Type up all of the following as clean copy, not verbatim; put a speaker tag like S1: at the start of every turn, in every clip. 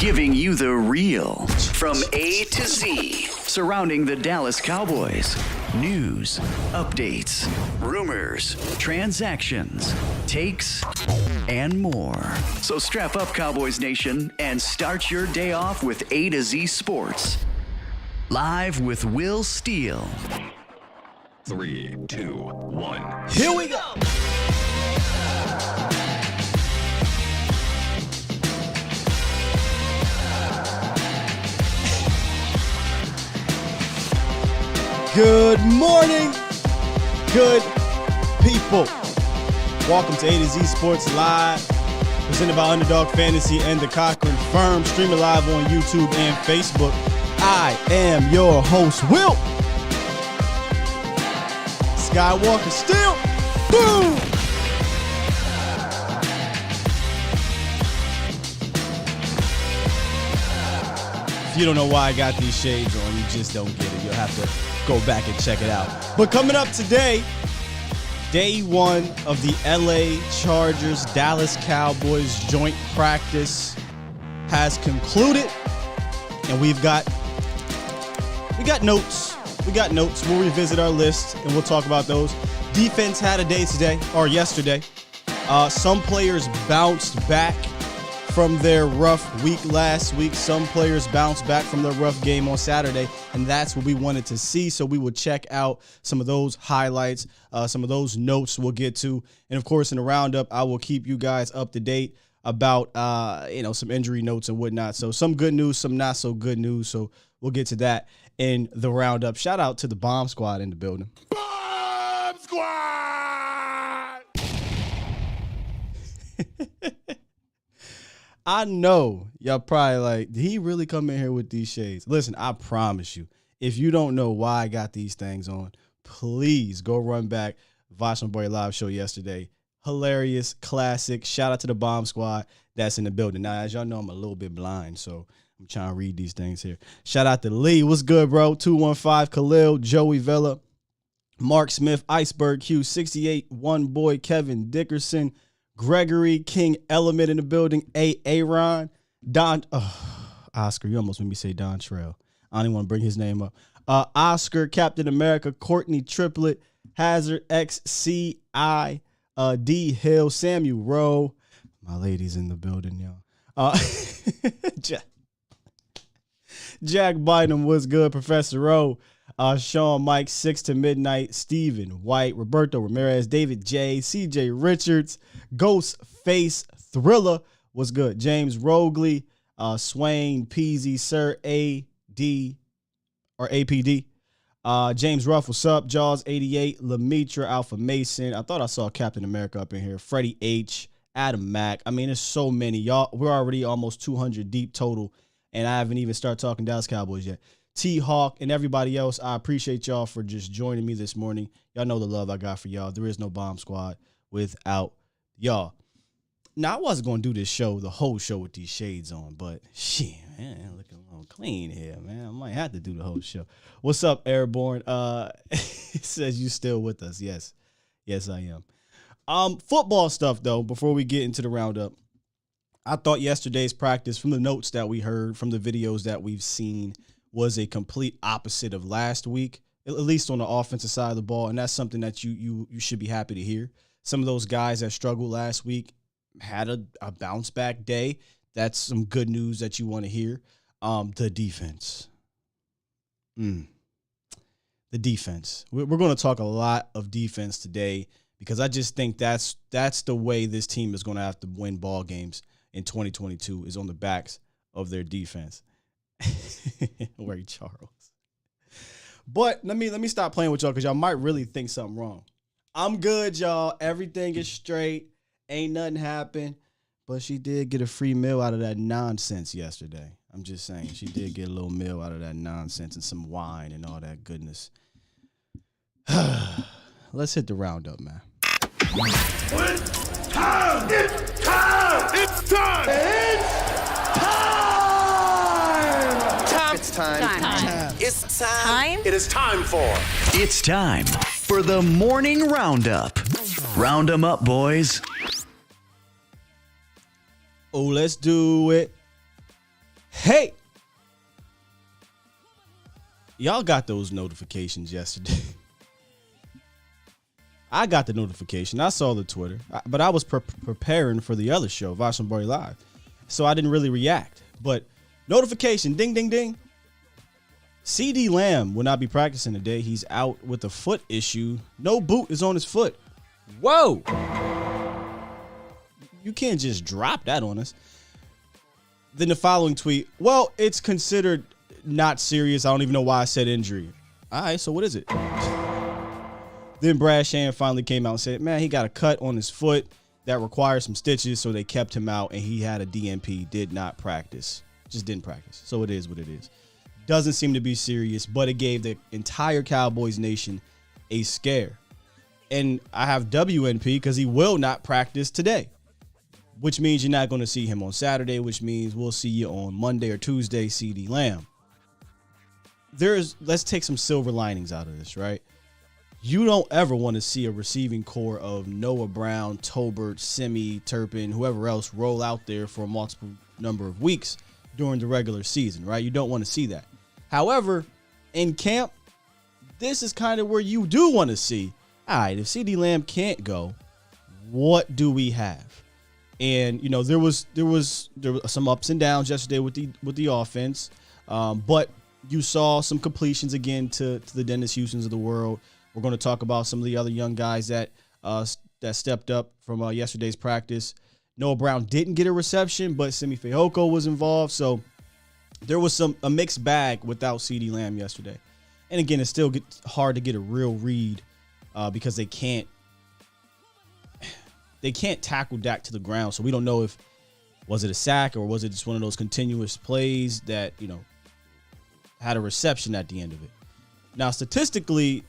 S1: Giving you the real from A to Z surrounding the Dallas Cowboys. News, updates, rumors, transactions, takes, and more. So strap up, Cowboys Nation, and start your day off with A to Z Sports. Live with Will Steele.
S2: 3, 2, 1.
S3: Here we go. Good morning, good people. Welcome to A to Z Sports Live, presented by Underdog Fantasy and the Cochran Firm, streaming live on YouTube and Facebook. I am your host, Will Skywalker Steele. Boom! If you don't know why I got these shades on, you just don't get it. You'll have to go back and check it out. But coming up today, day one of the LA Chargers Dallas Cowboys joint practice has concluded, and we got notes. We'll revisit our list and we'll talk about those. Defense had a day today or yesterday. Some players bounced back from their rough week last week. Some players bounced back from their rough game on Saturday, and that's what we wanted to see. So we will check out some of those highlights, some of those notes we'll get to. And of course, in the roundup, I will keep you guys up to date about, some injury notes and whatnot. So some good news, some not so good news. So we'll get to that in the roundup. Shout out to the Bomb Squad in the building.
S2: Bomb Squad!
S3: I know y'all probably like, did he really come in here with these shades? Listen, I promise you, if you don't know why I got these things on, please go run back. Watch my boy live show yesterday. Hilarious, classic. Shout out to the Bomb Squad that's in the building. Now, as y'all know, I'm a little bit blind, so I'm trying to read these things here. Shout out to Lee. What's good, bro? 215, Khalil, Joey Vella, Mark Smith, Iceberg Q, 68, One Boy, Kevin Dickerson, Gregory, King Element in the building, Aaron, Don, Oscar, you almost made me say Don Trail. I don't even want to bring his name up. Oscar, Captain America, Courtney Triplet, Hazard, XCI, D Hill, Samuel Rowe. My ladies in the building, y'all. Jack Bynum was good, Professor Rowe. Sean Mike, 6 to Midnight, Stephen White, Roberto Ramirez, David J, CJ Richards, Ghost Face Thriller was good. James Rogley, Swain Peasy, Sir AD or APD. James Ruff, what's up? Jaws 88, Lemitra, Alpha Mason. I thought I saw Captain America up in here. Freddie H, Adam Mack. I mean, there's so many. Y'all, we're already almost 200 deep total, and I haven't even started talking Dallas Cowboys yet. T-Hawk and everybody else, I appreciate y'all for just joining me this morning. Y'all know the love I got for y'all. There is no Bomb Squad without y'all. Now, I wasn't going to do this show, the whole show with these shades on, but shit, man, looking a little clean here, man. I might have to do the whole show. What's up, Airborne? It says you still with us. Yes. Yes, I am. Football stuff, though, before we get into the roundup. I thought yesterday's practice, from the notes that we heard, from the videos that we've seen, was a complete opposite of last week, at least on the offensive side of the ball, and that's something that you should be happy to hear. Some of those guys that struggled last week had a bounce-back day. That's some good news that you want to hear. The defense. The defense. We're going to talk a lot of defense today because I just think that's the way this team is going to have to win ball games in 2022 is on the backs of their defense. Ray Charles. But let me stop playing with y'all because y'all might really think something wrong. I'm good, y'all. Everything is straight. Ain't nothing happened. But she did get a free meal out of that nonsense yesterday. I'm just saying. She did get a little meal out of that nonsense and some wine and all that goodness. Let's hit the roundup, man.
S2: It's time! It's time! It's time!
S4: It's time.
S5: It's time.
S4: It is time for.
S1: It's time for the morning roundup. Round 'em up, boys.
S3: Oh, let's do it. Hey, y'all got those notifications yesterday. I got the notification. I saw the Twitter, but I was preparing for the other show, Vassambari Live, so I didn't really react. But notification, ding, ding, ding. CD Lamb will not be practicing today. He's out with a foot issue. No boot is on his foot. Whoa. You can't just drop that on us. Then the following tweet, well, it's considered not serious. I don't even know why I said injury. All right, so what is it? Then Brad Shan finally came out and said, man, he got a cut on his foot that requires some stitches, so they kept him out, and he had a DNP, did not practice. Just didn't practice. So it is what it is. Doesn't seem to be serious, but it gave the entire Cowboys nation a scare. And I have WNP because he will not practice today, which means you're not going to see him on Saturday, which means we'll see you on Monday or Tuesday, CD Lamb. Let's take some silver linings out of this, right? You don't ever want to see a receiving core of Noah Brown, Tolbert, Simi, Turpin, whoever else roll out there for a multiple number of weeks during the regular season, right? You don't want to see that. However, in camp, this is kind of where you do want to see, all right, if CD Lamb can't go, what do we have? And, you know, there was some ups and downs yesterday with the offense, but you saw some completions again to the Dennis Houstons of the world. We're going to talk about some of the other young guys that stepped up from yesterday's practice. Noah Brown didn't get a reception, but Simi Fehoko was involved. So there was a mixed bag without CD Lamb yesterday. And again, it's still hard to get a real read because they can't tackle Dak to the ground. So we don't know if was it a sack or was it just one of those continuous plays that, you know, had a reception at the end of it. Now, statistically,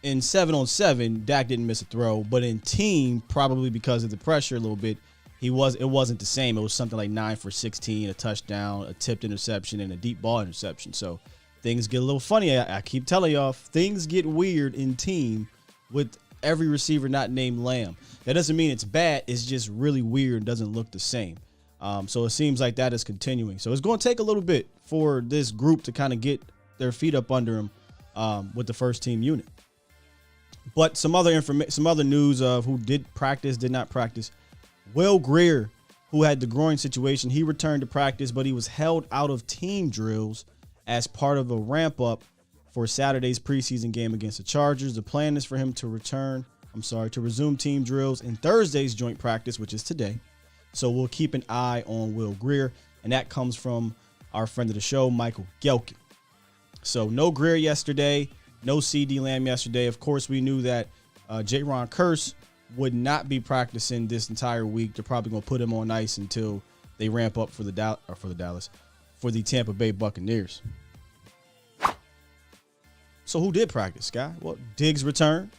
S3: in 7-on-7, Dak didn't miss a throw, but in team, probably because of the pressure a little bit, it wasn't the same. It was something like 9 for 16, a touchdown, a tipped interception, and a deep ball interception. So things get a little funny. I keep telling y'all, things get weird in team with every receiver not named Lamb. That doesn't mean it's bad. It's just really weird and doesn't look the same. So it seems like that is continuing. So it's going to take a little bit for this group to kind of get their feet up under them with the first team unit. But some other news of who did practice, did not practice. Will Grier, who had the groin situation, he returned to practice, but he was held out of team drills as part of a ramp up for Saturday's preseason game against the Chargers. The plan is for him to resume team drills in Thursday's joint practice, which is today. So we'll keep an eye on Will Grier, and that comes from our friend of the show, Michael Gelkin. So no Grier yesterday. No CD Lamb yesterday. Of course, we knew that J-Ron Kearse would not be practicing this entire week. They're probably going to put him on ice until they ramp up for the Tampa Bay Buccaneers. So who did practice, Sky? Well, Diggs returned.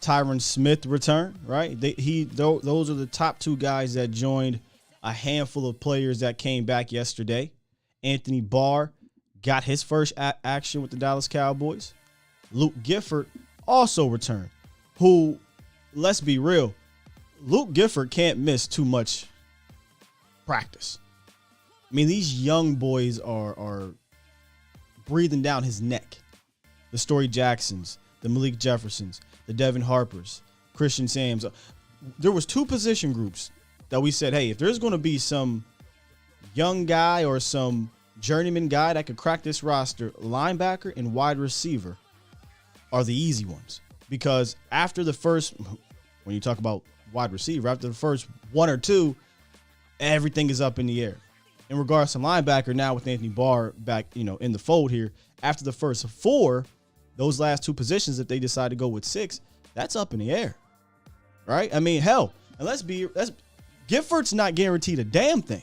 S3: Tyron Smith returned, right? Those are the top two guys that joined a handful of players that came back yesterday. Anthony Barr got his first action with the Dallas Cowboys. Luke Gifford also returned, who, let's be real, Luke Gifford can't miss too much practice. I mean, these young boys are breathing down his neck. The Story Jacksons, the Malik Jeffersons, the Devin Harpers, Christian Sams. There was two position groups that we said, hey, if there's going to be some young guy or some journeyman guy that could crack this roster, linebacker and wide receiver are the easy ones. Because after the first, when you talk about wide receiver, after the first one or two, everything is up in the air. In regards to linebacker, now with Anthony Barr back, in the fold here, after the first four, those last two positions, if they decide to go with 6, that's up in the air, right? I mean, hell, and Gifford's not guaranteed a damn thing.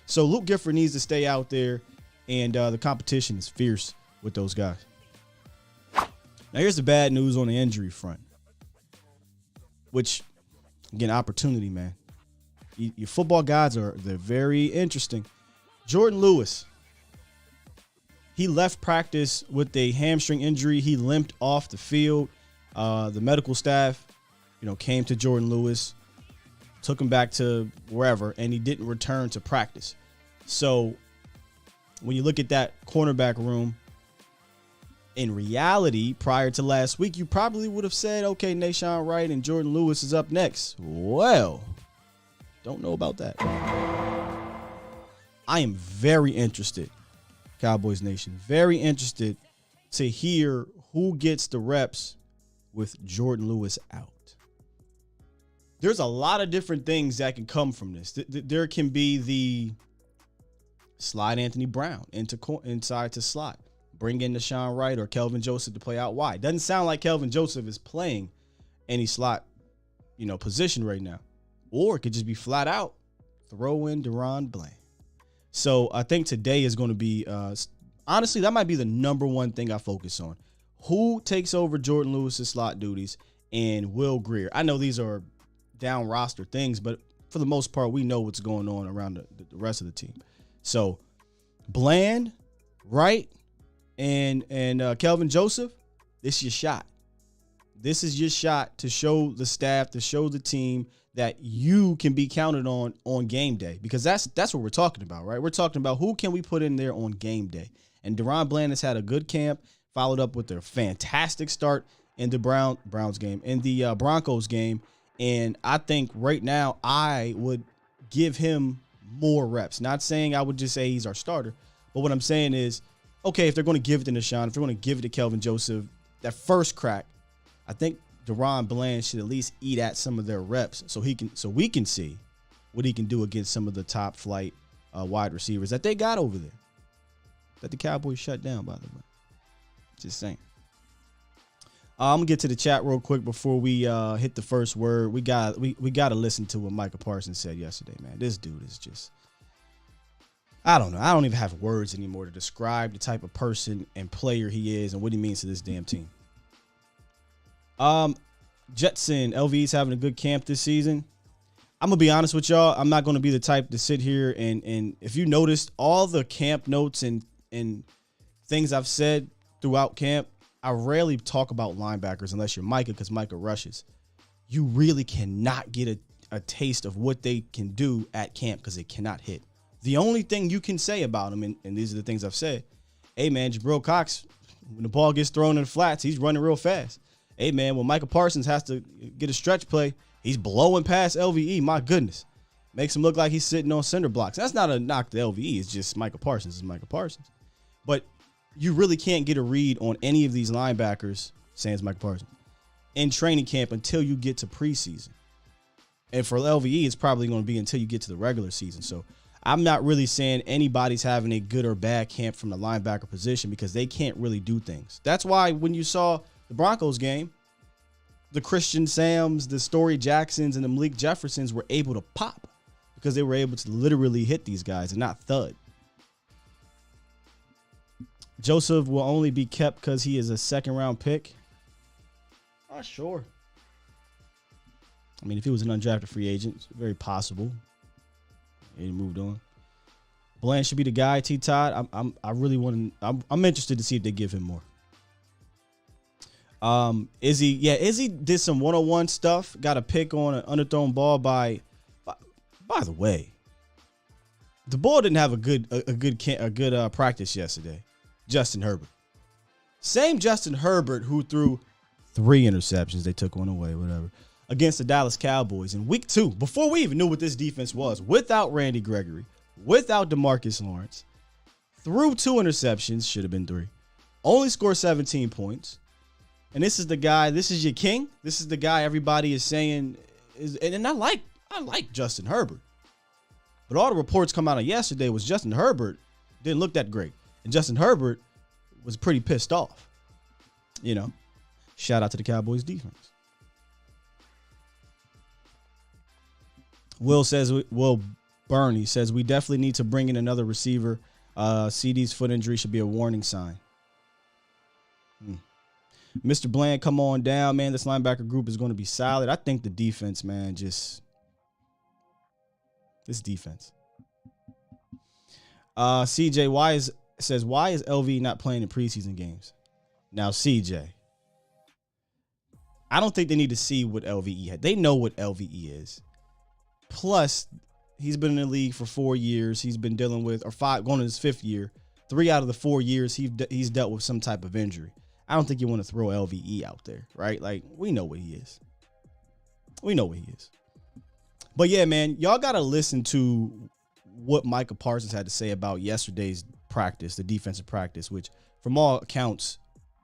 S3: So Luke Gifford needs to stay out there, and the competition is fierce with those guys. Now, here's the bad news on the injury front, which, again, opportunity, man. Your football gods they're very interesting. Jordan Lewis, he left practice with a hamstring injury. He limped off the field. The medical staff, came to Jordan Lewis, took him back to wherever, and he didn't return to practice. So when you look at that cornerback room, in reality, prior to last week, you probably would have said, okay, Nashawn Wright and Jordan Lewis is up next. Well, don't know about that. I am very interested, Cowboys Nation, very interested to hear who gets the reps with Jordan Lewis out. There's a lot of different things that can come from this. There can be the slide Anthony Brown inside to slot. Bring in Nashawn Wright or Kelvin Joseph to play out wide. Doesn't sound like Kelvin Joseph is playing any slot, position right now. Or it could just be flat out throw in Deron Bland. So I think today is going to be, honestly, that might be the number one thing I focus on. Who takes over Jordan Lewis's slot duties and Will Grier? I know these are down roster things, but for the most part, we know what's going on around the rest of the team. So Bland, Wright, and Kelvin Joseph, this is your shot. This is your shot to show the staff, to show the team that you can be counted on game day, because that's what we're talking about, right? We're talking about who can we put in there on game day. And Deron Bland has had a good camp, followed up with a fantastic start in the Browns game, in the Broncos game. And I think right now I would give him more reps. Not saying I would just say he's our starter, but what I'm saying is, okay, if they're going to give it to Nashawn, if they're going to give it to Kelvin Joseph, that first crack, I think Deron Bland should at least eat at some of their reps so we can see what he can do against some of the top flight wide receivers that they got over there, that the Cowboys shut down, by the way. Just saying. I'm gonna get to the chat real quick before we hit the first word. We got to listen to what Micah Parsons said yesterday, man. This dude is just, I don't know. I don't even have words anymore to describe the type of person and player he is and what he means to this damn team. Jetson, LV's having a good camp this season. I'm gonna be honest with y'all. I'm not gonna be the type to sit here and if you noticed all the camp notes and things I've said throughout camp, I rarely talk about linebackers unless you're Micah, because Micah rushes. You really cannot get a taste of what they can do at camp because they cannot hit. The only thing you can say about them, and these are the things I've said, hey, man, Jabril Cox, when the ball gets thrown in the flats, he's running real fast. Hey, man, when Micah Parsons has to get a stretch play, he's blowing past LVE. My goodness. Makes him look like he's sitting on cinder blocks. That's not a knock to LVE. It's just Micah Parsons is Micah Parsons. But you really can't get a read on any of these linebackers, sans Micah Parsons, in training camp until you get to preseason. And for LVE, it's probably going to be until you get to the regular season. So I'm not really saying anybody's having a good or bad camp from the linebacker position because they can't really do things. That's why when you saw the Broncos game, the Christian Sams, the Story Jacksons, and the Malik Jeffersons were able to pop because they were able to literally hit these guys and not thud. Joseph will only be kept because he is a second-round pick. Sure. I mean, if he was an undrafted free agent, it's very possible. He moved on. Bland should be the guy. T. Todd, I'm interested to see if they give him more. Izzy did some one-on-one stuff. Got a pick on an underthrown ball by the way, the ball didn't have a good practice yesterday. Justin Herbert. Same Justin Herbert who threw 3 interceptions. They took one away, whatever, against the Dallas Cowboys in week 2, before we even knew what this defense was, without Randy Gregory, without DeMarcus Lawrence, threw 2 interceptions, should have been 3, only scored 17 points. And this is the guy, this is your king. This is the guy everybody is saying is, and I like Justin Herbert. But all the reports come out of yesterday was Justin Herbert didn't look that great. And Justin Herbert was pretty pissed off. Shout out to the Cowboys defense. Will Bernie says we definitely need to bring in another receiver. CD's foot injury should be a warning sign. Mr. Bland, come on down, man. This linebacker group is going to be solid. I think the defense, man, this defense. CJ says, why is LV not playing in preseason games? Now, CJ, I don't think they need to see what LVE had. They know what LVE is. Plus, He's been in the league for 4 years. He's been dealing with, or five, going to his 5th year. 3 out of the 4 years, he's dealt with some type of injury. I don't think you want to throw LVE out there, right? Like, we know what he is. We know what he is. But yeah, man, y'all got to listen to what Micah Parsons had to say about yesterday's practice, the defensive practice, which from all accounts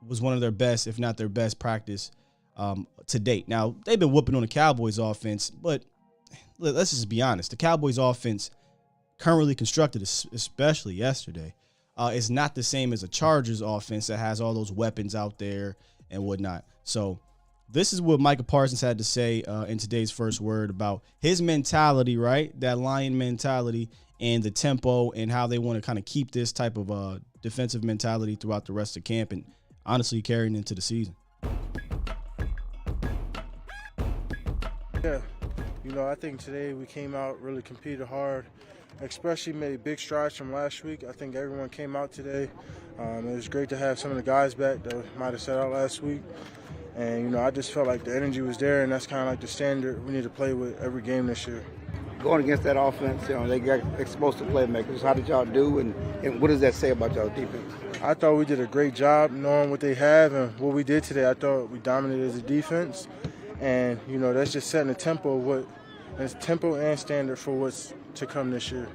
S3: was one of their best, if not their best practice to date. Now, they've been whooping on the Cowboys offense, but let's just be honest. The Cowboys offense currently constructed, especially yesterday, is not the same as a Chargers offense that has all those weapons out there and whatnot. So this is what Micah Parsons had to say in today's first word about his mentality, right? That Lion mentality and the tempo and how they want to kind of keep this type of defensive mentality throughout the rest of camp and honestly carrying into the season.
S5: Yeah, I think today we came out, really competed hard, especially made big strides from last week. I think everyone came out today. It was great to have some of the guys back that might have sat out last week. And, I just felt like the energy was there, and that's kind of like the standard we need to play with every game this year.
S6: Going against that offense, they got explosive playmakers. How did y'all do, and what does that say about y'all defense?
S5: I thought we did a great job knowing what they have and what we did today. I thought we dominated as a defense. And, that's just setting the tempo and standard for what's to come this year.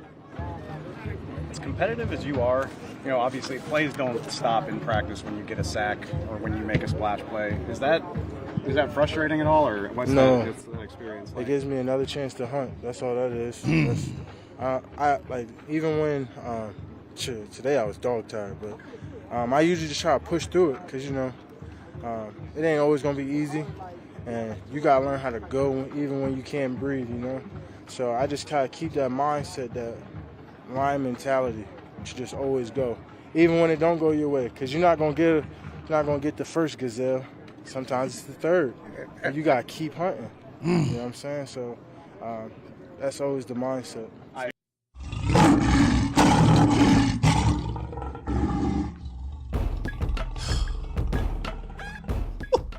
S7: As competitive as you are, obviously plays don't stop in practice when you get a sack or when you make a splash play. Is that frustrating at all, or what's that experience like?
S5: It gives me another chance to hunt. That's all that is. I like, even when today I was dog tired, but I usually just try to push through it because it ain't always gonna be easy, and you gotta learn how to go even when you can't breathe. So I just kind of keep that mindset, that lion mentality, to just always go, even when it don't go your way, because you're not gonna get the first gazelle. Sometimes it's the third, and you gotta keep hunting. You know what I'm saying? So that's always the mindset.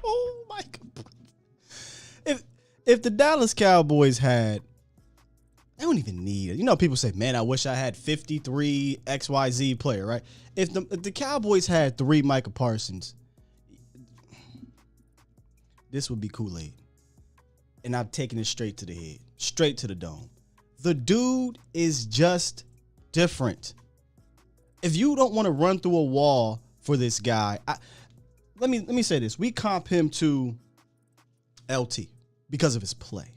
S3: Oh my God! If the Dallas Cowboys had, they don't even need it. People say, man, I wish I had 53 XYZ player, right? If the Cowboys had 3 Micah Parsons, this would be Kool-Aid. And I'm taking it straight to the head, straight to the dome. The dude is just different. If you don't want to run through a wall for this guy, let me say this. We comp him to LT because of his play.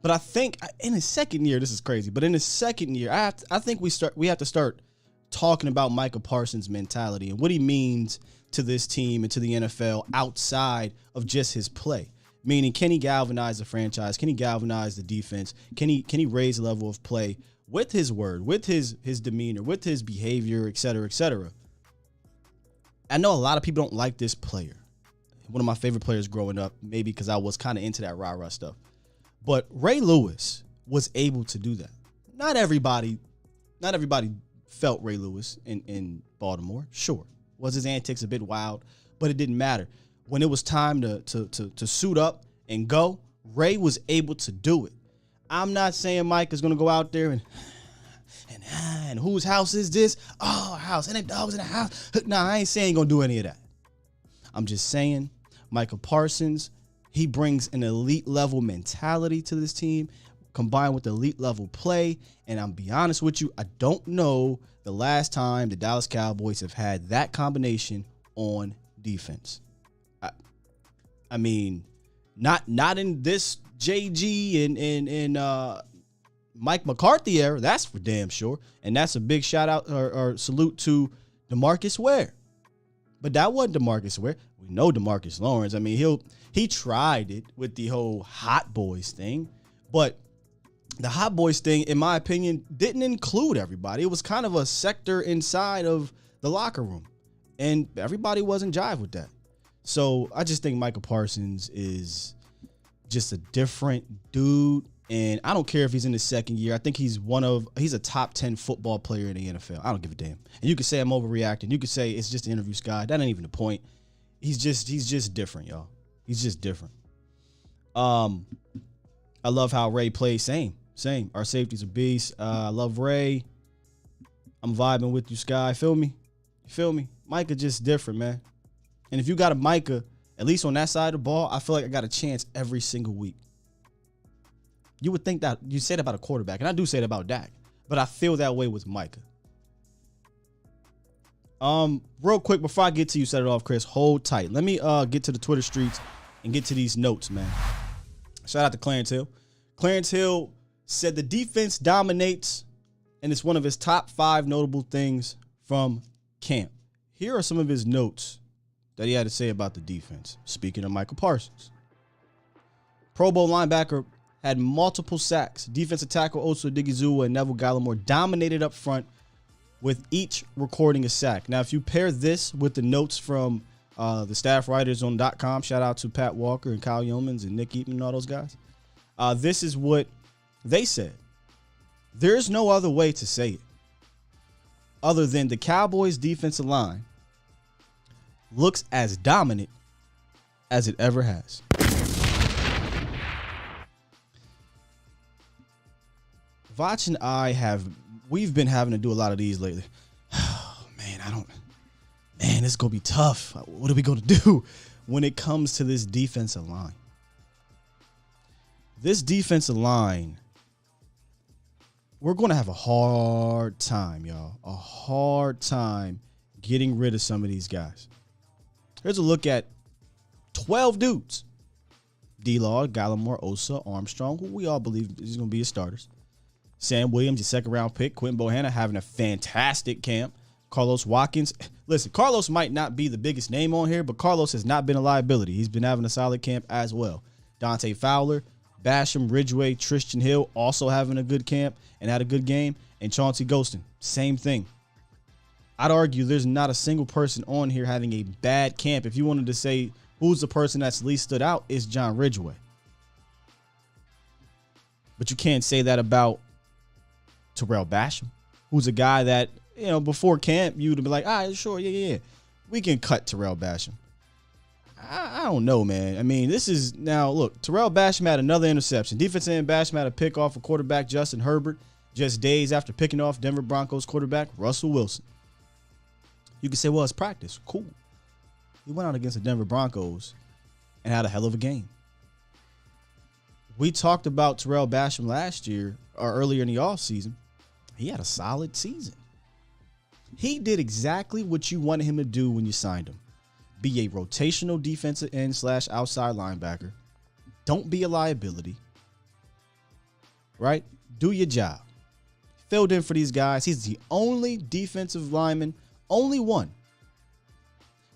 S3: But I think in his second year, this is crazy, but in his second year, I think we have to start talking about Micah Parsons' mentality and what he means to this team and to the NFL outside of just his play. Meaning, can he galvanize the franchise? Can he galvanize the defense? Can he raise the level of play with his word, with his demeanor, with his behavior, et cetera, et cetera? I know a lot of people don't like this player. One of my favorite players growing up, maybe because I was kind of into that rah-rah stuff. But Ray Lewis was able to do that. Not everybody felt Ray Lewis in Baltimore. Sure, was his antics a bit wild, but it didn't matter. When it was time to suit up and go, Ray was able to do it. I'm not saying Mike is going to go out there and whose house is this? Oh, house. And them dogs in the house. Nah, I ain't saying he's going to do any of that. I'm just saying Micah Parsons, he brings an elite level mentality to this team combined with elite level play. And I'm be honest with you, I don't know the last time the Dallas Cowboys have had that combination on defense. I mean, not in this JG and Mike McCarthy era, that's for damn sure. And that's a big shout out or salute to DeMarcus Ware. But that wasn't DeMarcus Ware. We know DeMarcus Lawrence. I mean, he tried it with the whole Hot Boys thing, but the Hot Boys thing, in my opinion, didn't include everybody. It was kind of a sector inside of the locker room, and everybody wasn't jive with that. So I just think Micah Parsons is just a different dude, and I don't care if he's in his second year. I think he's a top 10 football player in the NFL. I don't give a damn. And you could say I'm overreacting. You could say it's just an interview, Scott. That ain't even the point. He's just different, y'all. He's just different. I love how Ray plays same. Same. Our safeties are beasts. I love Ray. I'm vibing with you, Sky. Feel me? You feel me? Micah just different, man. And if you got a Micah, at least on that side of the ball, I feel like I got a chance every single week. You would think that you said about a quarterback, and I do say it about Dak, but I feel that way with Micah. Real quick before I get to you, set it off, Chris. Hold tight. Let me get to the Twitter streets and get to these notes, man. Shout out to Clarence Hill. Clarence Hill said the defense dominates, and it's one of his top 5 notable things from camp. Here are some of his notes that he had to say about the defense. Speaking of Micah Parsons, Pro Bowl linebacker had multiple sacks. Defensive tackle Osa Odigizua and Neville Gallimore dominated up front, with each recording a sack. Now, if you pair this with the notes from the staff writers on .com, shout out to Pat Walker and Kyle Yeomans and Nick Eaton and all those guys, this is what they said. There's no other way to say it other than the Cowboys' defensive line looks as dominant as it ever has. Vach and we've been having to do a lot of these lately. Oh, man, it's going to be tough. What are we going to do when it comes to this defensive line? This defensive line, we're going to have a hard time, y'all. A hard time getting rid of some of these guys. Here's a look at 12 dudes. D-Law, Gallimore, Osa, Armstrong, who we all believe is going to be his starters. Sam Williams, your second-round pick. Quentin Bohanna having a fantastic camp. Carlos Watkins. Listen, Carlos might not be the biggest name on here, but Carlos has not been a liability. He's been having a solid camp as well. Dante Fowler, Basham, Ridgeway, Tristan Hill also having a good camp and had a good game. And Chauncey Golston, same thing. I'd argue there's not a single person on here having a bad camp. If you wanted to say who's the person that's least stood out, it's John Ridgeway. But you can't say that about Terrell Basham, who's a guy that, before camp, you'd be like, all right, sure, yeah. We can cut Terrell Basham. I don't know, man. I mean, this is now, look, Terrell Basham had another interception. Defensive end Basham had a pick off of quarterback Justin Herbert just days after picking off Denver Broncos quarterback Russell Wilson. You can say, well, it's practice. Cool. He went out against the Denver Broncos and had a hell of a game. We talked about Terrell Basham last year or earlier in the offseason. He had a solid season. He did exactly what you wanted him to do when you signed him. Be a rotational defensive end / outside linebacker. Don't be a liability. Right? Do your job. Filled in for these guys. He's the only defensive lineman, only one,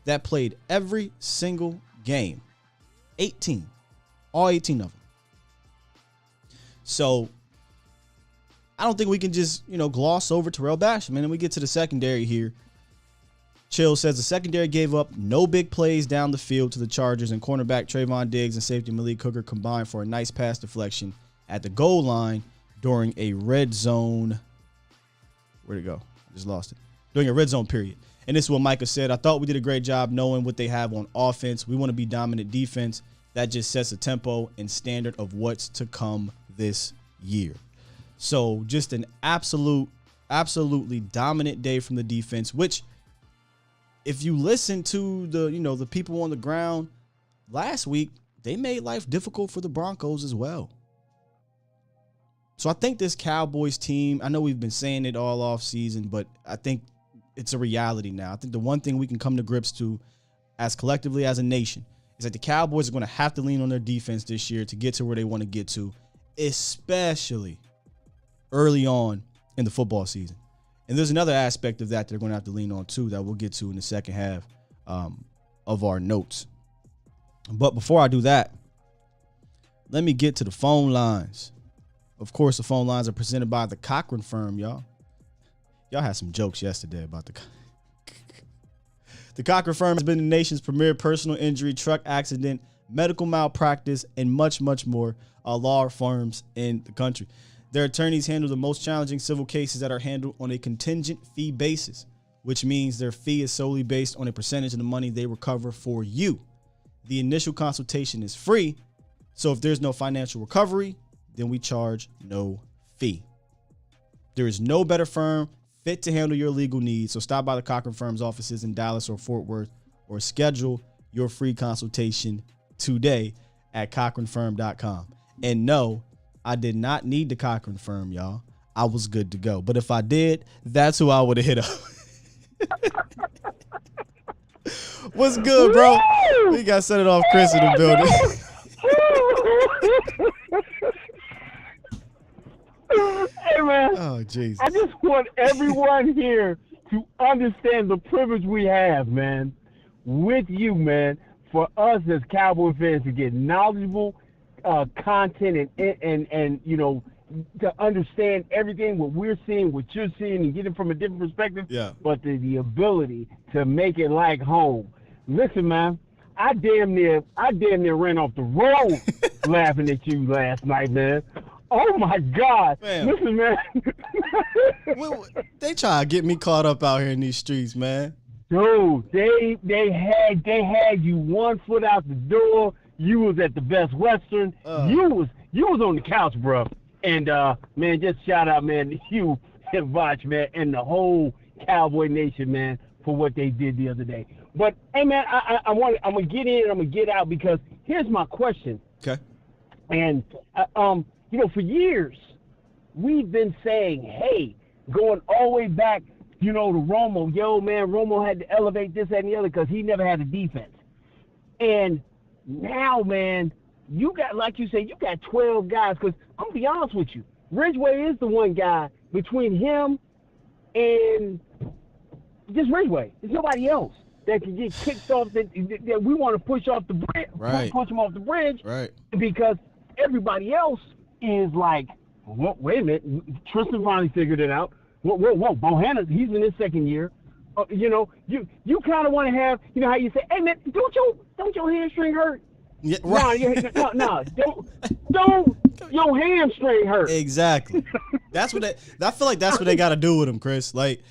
S3: that played every single game. 18. All 18 of them. So I don't think we can just, gloss over Terrell Basham. And then we get to the secondary here. Chill says the secondary gave up no big plays down the field to the Chargers, and cornerback Trayvon Diggs and safety Malik Hooker combined for a nice pass deflection at the goal line during a red zone. Where'd it go? I just lost it. During a red zone period. And this is what Micah said. I thought we did a great job knowing what they have on offense. We want to be dominant defense. That just sets a tempo and standard of what's to come this year. So just an absolutely dominant day from the defense, which if you listen to the people on the ground last week, they made life difficult for the Broncos as well. So I think this Cowboys team, I know we've been saying it all off season, but I think it's a reality now. I think the one thing we can come to grips to as collectively as a nation is that the Cowboys are going to have to lean on their defense this year to get to where they want to get to, especially early on in the football season. And there's another aspect of that they're going to have to lean on too that we'll get to in the second half of our notes. But before I do that, let me get to the phone lines. Of course, the phone lines are presented by the Cochran firm, y'all. Y'all had some jokes yesterday about the Cochran firm has been the nation's premier personal injury, truck accident, medical malpractice, and much, much more law firms in the country. Their attorneys handle the most challenging civil cases that are handled on a contingent fee basis, which means their fee is solely based on a percentage of the money they recover for you. The initial consultation is free, so if there's no financial recovery, then we charge no fee. There is no better firm fit to handle your legal needs. So stop by the Cochran Firm's offices in Dallas or Fort Worth or schedule your free consultation today at CochranFirm.com. And no, I did not need the Cochran Firm, y'all. I was good to go. But if I did, that's who I would have hit up. What's good, bro? We got to set it off Chris in the building.
S8: Hey, man.
S3: Oh, Jesus.
S8: I just want everyone here to understand the privilege we have, man, with you, man, for us as Cowboy fans to get knowledgeable content and you know, to understand everything, what we're seeing, what you're seeing, and get it from a different perspective.
S3: Yeah.
S8: But the ability to make it like home. Listen, man, I damn near ran off the road laughing at you last night, man. Oh my God!
S3: Man.
S8: Listen, man.
S3: They try to get me caught up out here in these streets, man.
S8: Dude, they had you 1 foot out the door. You was at the Best Western. You was on the couch, bro. And man, just shout out, man, to you and Vach, man, and the whole Cowboy Nation, man, for what they did the other day. But hey, man, I'm gonna get in and I'm gonna get out because here's my question.
S3: Okay.
S8: And you know, for years we've been saying, hey, going all the way back, you know, to Romo. Yo, man, Romo had to elevate this, that, and the other because he never had a defense. And now, man, you got, like you said, you got 12 guys. Because I'm going to be honest with you, Ridgeway is the one guy between him and just Ridgeway. There's nobody else that can get kicked off that we want to push off the bridge,
S3: Right.
S8: push him off the bridge.
S3: Right.
S8: Because everybody else is like, wait a minute, Tristan finally figured it out. Whoa, Bohanna, he's in his second year. You know, you kind of want to have, you know how you say, hey man, don't your hamstring hurt?
S3: Yeah, right.
S8: No, don't your hamstring hurt.
S3: Exactly. That's what I feel like that's what they got to do with him, Chris. Like,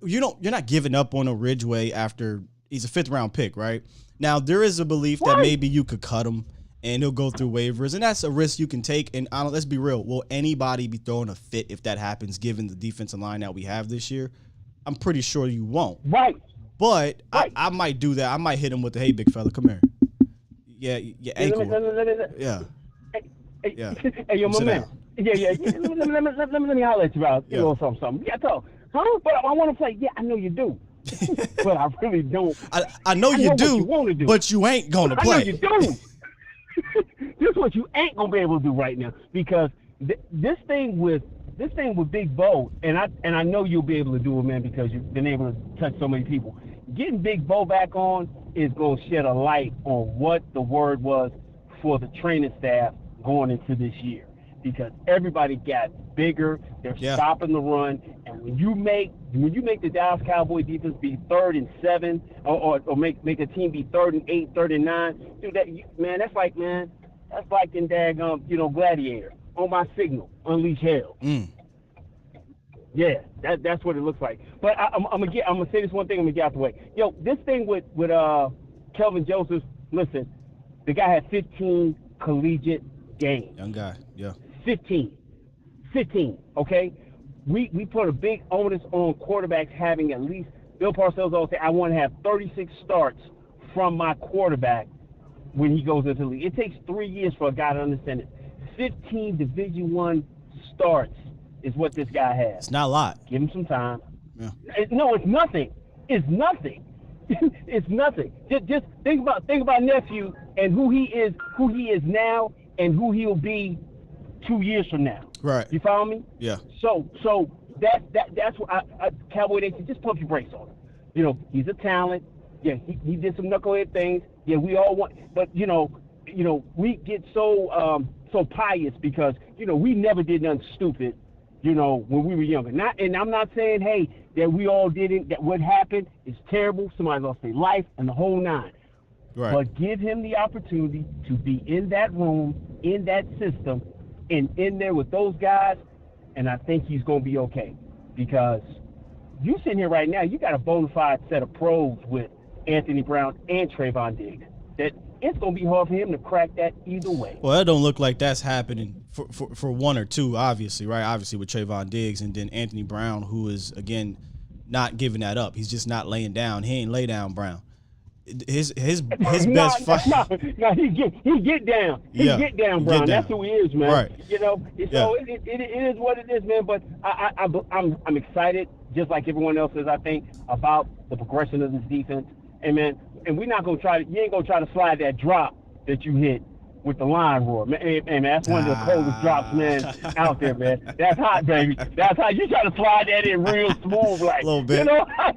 S3: you're not giving up on a Ridgeway after he's a 5th round pick, right? Now there is a belief that maybe you could cut him and he'll go through waivers, and that's a risk you can take. And let's be real, will anybody be throwing a fit if that happens, given the defensive line that we have this year? I'm pretty sure you won't.
S8: Right.
S3: But
S8: Right.
S3: I might do that. I might hit him with the, hey, big fella, come here. Yeah, your ankle. Yeah. Yeah.
S8: Hey, yo, my
S3: Sit
S8: man.
S3: down.
S8: Yeah. Let me holler at you about, you know, something. Yeah, so, huh? But I want to play. Yeah, I know you do. But I really don't.
S3: I know you do,
S8: what you want to do.
S3: but you ain't going to play.
S8: I know you do. This is what you ain't gonna be able to do right now because this thing with Big Bo, and I know you'll be able to do it, man, because you've been able to touch so many people. Getting Big Bo back on is gonna shed a light on what the word was for the training staff going into this year, because everybody got bigger. They're stopping the run, and when you make the Dallas Cowboy defense be 3rd and 7, or make a team be 3rd and 8, 3rd and 9, dude, that's like in daggum, you know, Gladiator on my signal, unleash hell. Yeah, that's what it looks like. But I'm gonna say this one thing. I'm gonna get out the way. Yo, this thing with Kelvin Joseph. Listen, the guy had 15 collegiate games.
S3: Young guy, yeah.
S8: 15, okay? We put a big onus on quarterbacks having at least, Bill Parcells always say, I want to have 36 starts from my quarterback when he goes into the league. It takes 3 years for a guy to understand it. 15 Division I starts is what this guy has.
S3: It's not a lot.
S8: Give him some time.
S3: Yeah.
S8: No, it's nothing. It's nothing. It's nothing. Just think about nephew and who he is now and who he'll be 2 years from now.
S3: Right.
S8: You follow me?
S3: Yeah.
S8: So that's what I Cowboy Nation, just pump your brakes on him. You know, he's a talent. Yeah, he did some knucklehead things. Yeah, we all want, but you know, we get so pious because we never did nothing stupid. When we were younger. And I'm not saying, hey, that we all did it. That what happened is terrible. Somebody lost their life and the whole nine.
S3: Right.
S8: But give him the opportunity to be in that room, in that system, and in there with those guys, and I think he's going to be okay. Because you sitting here right now, you got a bona fide set of pros with Anthony Brown and Trayvon Diggs. That it's going to be hard for him to crack that either way.
S3: Well, that don't look like that's happening for one or two, obviously, right? Obviously with Trayvon Diggs and then Anthony Brown, who is, again, not giving that up. He's just not laying down. He ain't lay down Brown. His best fight.
S8: No, he get down. He get down, Brown. That's who he is, man.
S3: Right.
S8: You know, so it is what it is, man. But I'm excited, just like everyone else is, I think, about the progression of this defense. And man, and we're not gonna you ain't gonna try to slide that drop that you hit with the line roar, man. And that's one of the coldest drops, man, out there, man. That's hot, baby. That's hot. You try to slide that in real smooth, like,
S3: a little bit.
S8: You know, I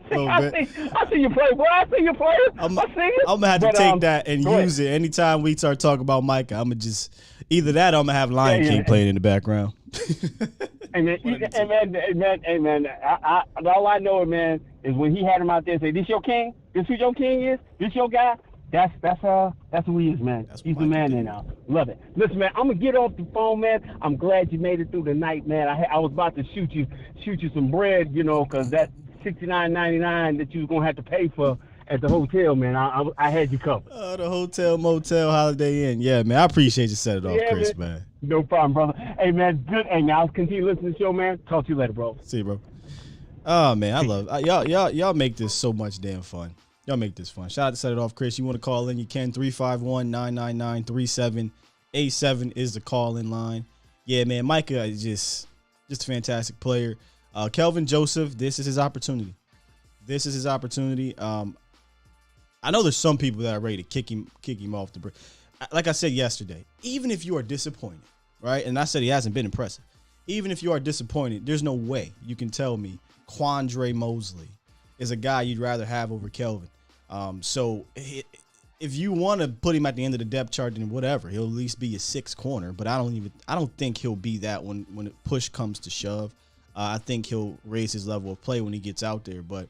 S8: see you play, boy. I see you play.
S3: I'm gonna have to take that and use it anytime we start talking about Micah. I'm gonna just either that or I'm gonna have Lion King playing in the background.
S8: Hey man, all I know, man, is when he had him out there and say, "This your king? This who your king is? This your guy?" That's who he is, man. He's the man there now. Love it. Listen, man, I'm gonna get off the phone, man. I'm glad you made it through the night, man. I was about to shoot you some bread, you know, because that $69.99 that you was gonna have to pay for at the hotel, man. I had you covered.
S3: The hotel, motel, Holiday Inn. Yeah, man. I appreciate you set it off, Chris, man.
S8: No problem, brother. Hey, man, good. Hey, now I'll continue listening to the show, man. Talk to you later, bro.
S3: See you, bro. Oh man, I love y'all make this so much damn fun. Y'all make this fun. Shout out to Set It Off, Chris. You want to call in, you can. 351-999-3787 is the call-in line. Yeah, man, Micah is just a fantastic player. Kelvin Joseph, this is his opportunity. This is his opportunity. I know there's some people that are ready to kick him off the break. Like I said yesterday, even if you are disappointed, right? And I said he hasn't been impressive. Even if you are disappointed, there's no way you can tell me Quandre Mosley is a guy you'd rather have over Kelvin. So if you want to put him at the end of the depth chart, then whatever, he'll at least be a sixth corner. But I don't think he'll be that when push comes to shove. I think he'll raise his level of play when he gets out there, but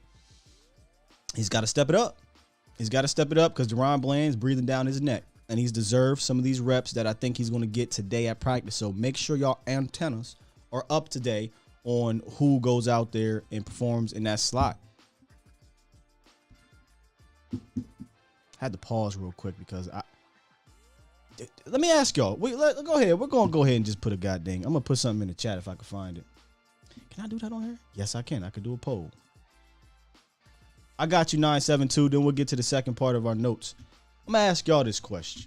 S3: he's got to step it up. He's got to step it up because Deron Bland's breathing down his neck, and he's deserved some of these reps that I think he's going to get today at practice. So make sure y'all antennas are up today on who goes out there and performs in that slot. Had to pause real quick because let me ask y'all. Go ahead. We're gonna go ahead and just put a goddamn. I'm gonna put something in the chat if I can find it. Can I do that on here? Yes, I can. I could do a poll. I got you 972. Then we'll get to the second part of our notes. I'm gonna ask y'all this question: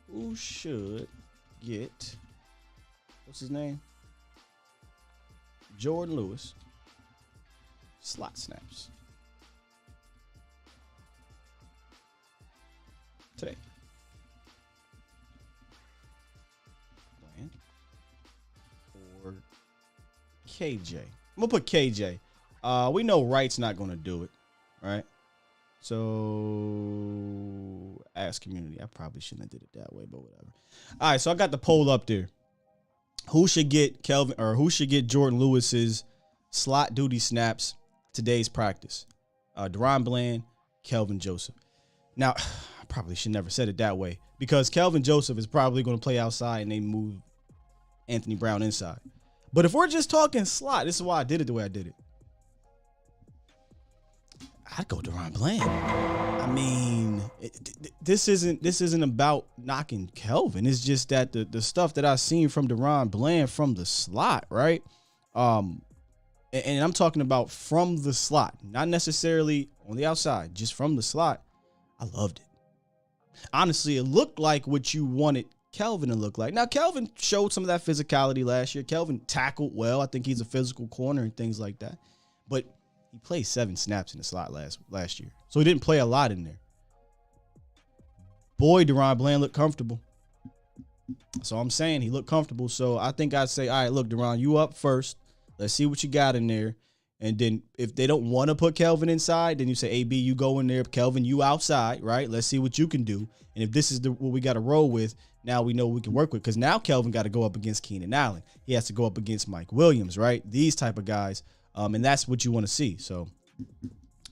S3: who should get what's his name? Jordan Lewis slot snaps today? Bland or KJ? I'm gonna put KJ. We know Wright's not gonna do it, right? So ask community. I probably shouldn't have did it that way, but whatever. All right, so I got the poll up there. Who should get Jordan Lewis's slot duty snaps today's practice? Deron Bland, Kelvin Joseph. Now, I probably should never said it that way because Kelvin Joseph is probably going to play outside and they move Anthony Brown inside. But if we're just talking slot, this is why I did it the way I did it. I'd go Deron Bland. I mean, this isn't about knocking Kelvin. It's just that the stuff that I've seen from Deron Bland from the slot, right? And I'm talking about from the slot, not necessarily on the outside, just from the slot. I loved it. Honestly, it looked like what you wanted Kelvin to look like. Now, Kelvin showed some of that physicality last year. Kelvin tackled well. I think he's a physical corner and things like that. But he played 7 snaps in the slot last year. So he didn't play a lot in there. Boy, Deron Bland looked comfortable. So I'm saying he looked comfortable. So I think I'd say, all right, look, Deron, you up first. Let's see what you got in there. And then if they don't want to put Kelvin inside, then you say, AB, you go in there. Kelvin, you outside, right? Let's see what you can do. And if this is what we got to roll with, now we know we can work with. Because now Kelvin got to go up against Keenan Allen. He has to go up against Mike Williams, right? These type of guys. And that's what you want to see. So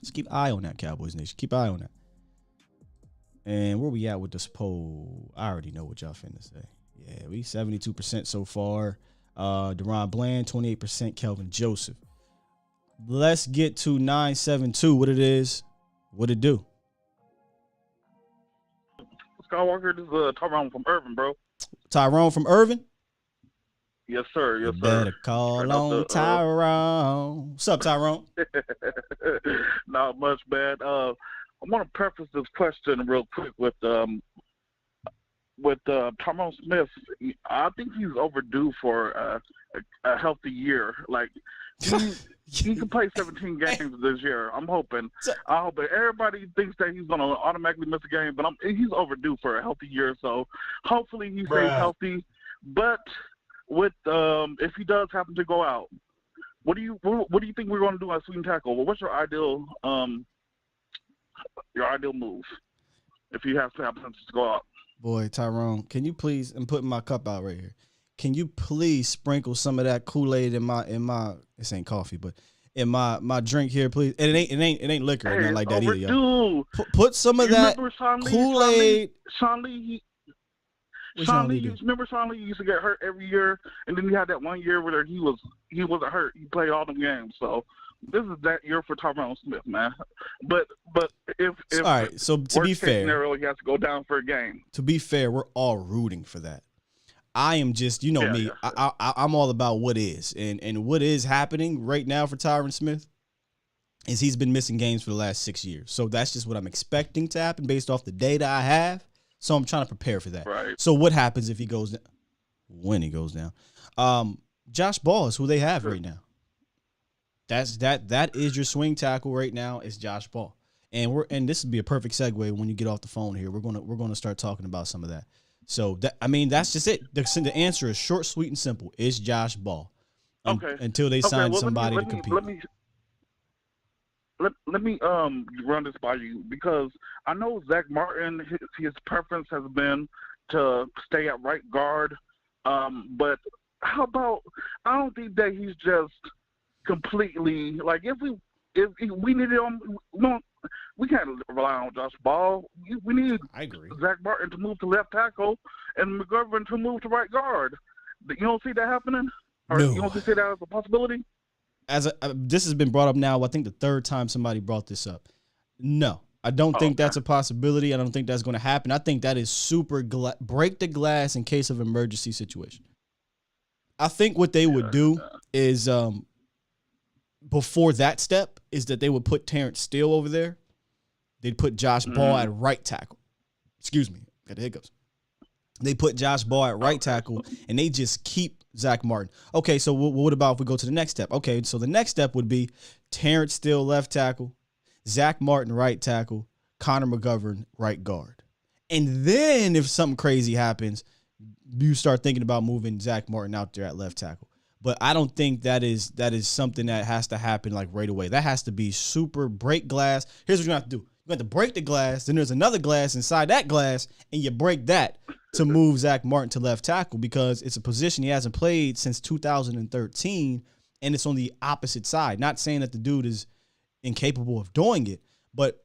S3: just keep an eye on that, Cowboys Nation. Keep an eye on that. And where we at with this poll? I already know what y'all finna say. Yeah, we 72% so far. Deron Bland, 28%. Kelvin Joseph. Let's get to 972. What it is, what it do.
S9: Skywalker. This is Tyrone from Irvin, bro.
S3: Tyrone from Irvin?
S9: Yes, sir. Yes,
S3: You
S9: sir.
S3: better call
S9: Straight off
S3: on
S9: the,
S3: Tyrone. What's up, Tyrone?
S9: Not much, man. I want to preface this question real quick with Tyrone Smith. I think he's overdue for a healthy year. Like he can play 17 games this year. I'm hoping. Everybody thinks that he's gonna automatically miss a game, but he's overdue for a healthy year. So hopefully he stays healthy. But with if he does happen to go out, what do you think we're going to do on swing tackle? Well, what's your ideal move if he has to happen to go out?
S3: Boy, Tyrone, can you please? I'm putting my cup out right here. Can you please sprinkle some of that Kool-Aid in my? This ain't coffee, but in my drink here, please. And it ain't liquor or nothing like that either, y'all. Put some of that Kool-Aid.
S9: Sean Lee, remember Sean Lee used to get hurt every year, and then he had that one year where he wasn't hurt. He played all the games. So this is that year for Tyrone Smith, man. But if
S3: all right, so to be fair,
S9: scenario, he has to go down for a game.
S3: To be fair, we're all rooting for that. I am just, me. Yeah. I'm all about what is, and what is happening right now for Tyron Smith is he's been missing games for the last 6 years. So that's just what I'm expecting to happen based off the data I have. So I'm trying to prepare for that.
S9: Right.
S3: So what happens if he goes down? When he goes down, Josh Ball is who they have right now. That is your swing tackle right now. Is Josh Ball, and this would be a perfect segue when you get off the phone here. We're gonna start talking about some of that. So that's just it. The answer is short, sweet, and simple. It's Josh Ball.
S9: Okay.
S3: Until they sign somebody to compete.
S9: Let me run this by you because I know Zach Martin. His preference has been to stay at right guard. But how about? I don't think that he's just completely like if we need him. We can't rely on Josh Ball. We need Zach Martin to move to left tackle and McGovern to move to right guard. You don't see that happening? Or
S3: no.
S9: You don't see that as a possibility?
S3: This has been brought up now, I think the third time somebody brought this up. No, I don't think that's a possibility. I don't think that's going to happen. I think that is super break the glass in case of emergency situation. I think what they would do is before that step is that they would put Terrence Steele over there. They'd put Josh Ball at right tackle. Excuse me, got the hiccups. They put Josh Ball at right tackle, and they just keep Zach Martin. Okay, so what about if we go to the next step? Okay, so the next step would be Terrence Steele left tackle, Zach Martin right tackle, Connor McGovern right guard. And then if something crazy happens, you start thinking about moving Zach Martin out there at left tackle. But I don't think that is something that has to happen like right away. That has to be super break glass. Here's what you have to do. You have to break the glass. Then there's another glass inside that glass, and you break that to move Zach Martin to left tackle because it's a position he hasn't played since 2013, and it's on the opposite side. Not saying that the dude is incapable of doing it, but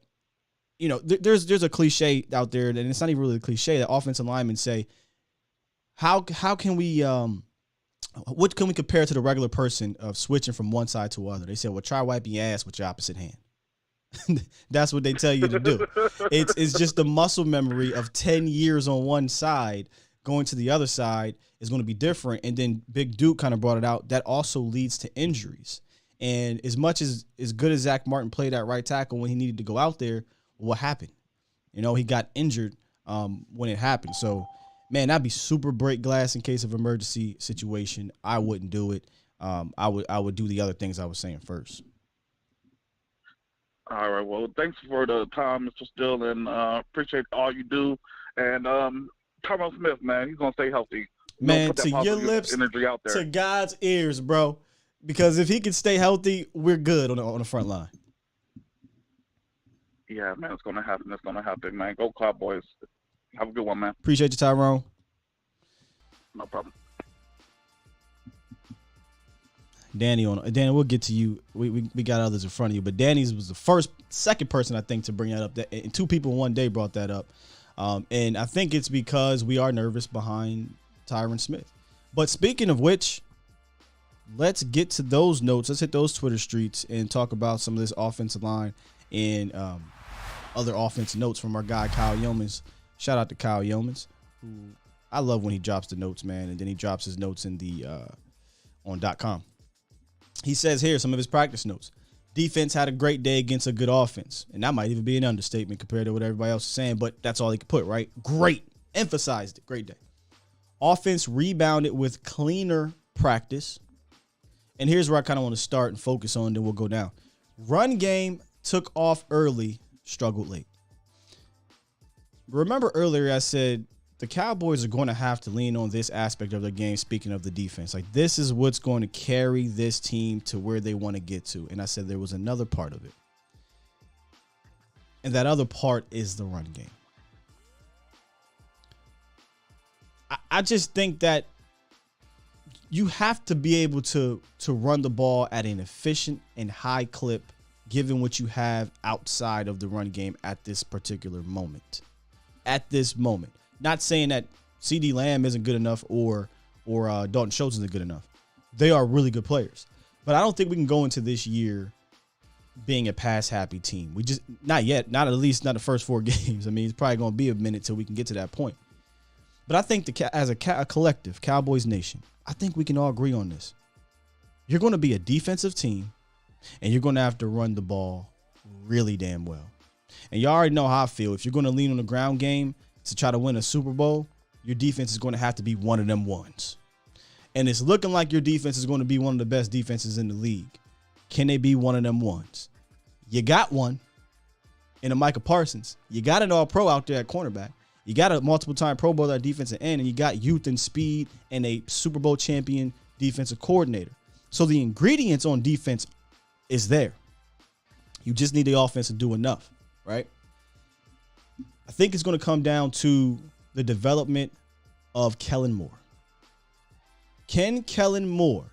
S3: there's a cliche out there, and it's not even really a cliche that offensive linemen say, how can we what can we compare to the regular person of switching from one side to the other? They say, well, try wiping your ass with your opposite hand. That's what they tell you to do. It's just the muscle memory of 10 years on one side going to the other side is going to be different. And then Big Duke kind of brought it out. That also leads to injuries. And as much as good as Zach Martin played at right tackle when he needed to go out there, what happened? He got injured when it happened. So, man, that'd be super break glass in case of emergency situation. I wouldn't do it. I would do the other things I was saying first.
S9: All right. Well, thanks for the time, Mr. Still, and appreciate all you do. And Tyrone Smith, man, he's gonna stay healthy.
S3: Man, to your lips,
S9: out there.
S3: To God's ears, bro. Because if he can stay healthy, we're good on the front line.
S9: Yeah, man, it's gonna happen. It's gonna happen, man. Go Cowboys. Have a good one, man.
S3: Appreciate you, Tyrone.
S9: No problem.
S3: Danny, we'll get to you. We got others in front of you, but Danny's was the second person I think to bring that up. And two people in one day brought that up. And I think it's because we are nervous behind Tyron Smith. But speaking of which, let's get to those notes. Let's hit those Twitter streets and talk about some of this offensive line and other offensive notes from our guy Kyle Yeomans. Shout out to Kyle Yeomans, who I love when he drops the notes, man, and then he drops his notes in the on .com. He says here some of his practice notes. Defense had a great day against a good offense, and that might even be an understatement compared to what everybody else is saying, but that's all he could put, right? Great. Emphasized it. Great day. Offense rebounded with cleaner practice. And here's where I kind of want to start and focus on, then we'll go down. Run game took off early, struggled late. Remember earlier I said the Cowboys are going to have to lean on this aspect of their game, speaking of the defense. Like, this is what's going to carry this team to where they want to get to. And I said there was another part of it. And that other part is the run game. I just think that you have to be able to run the ball at an efficient and high clip, given what you have outside of the run game at this particular moment. At this moment. Not saying that CD Lamb isn't good enough or Dalton Schultz isn't good enough. They are really good players. But I don't think we can go into this year being a pass-happy team. We just, not yet, not at least not the first 4 games. I mean, it's probably going to be a minute till we can get to that point. But I think as a collective, Cowboys Nation, I think we can all agree on this. You're going to be a defensive team, and you're going to have to run the ball really damn well. And you already know how I feel. If you're going to lean on the ground game to try to win a Super Bowl, your defense is going to have to be one of them ones. And it's looking like your defense is going to be one of the best defenses in the league. Can they be one of them ones? You got one in a Micah Parsons. You got an all-pro out there at cornerback. You got a multiple-time Pro Bowler at defensive end, and you got youth and speed and a Super Bowl champion defensive coordinator. So the ingredients on defense is there. You just need the offense to do enough, right? I think it's going to come down to the development of Kellen Moore. Can Kellen Moore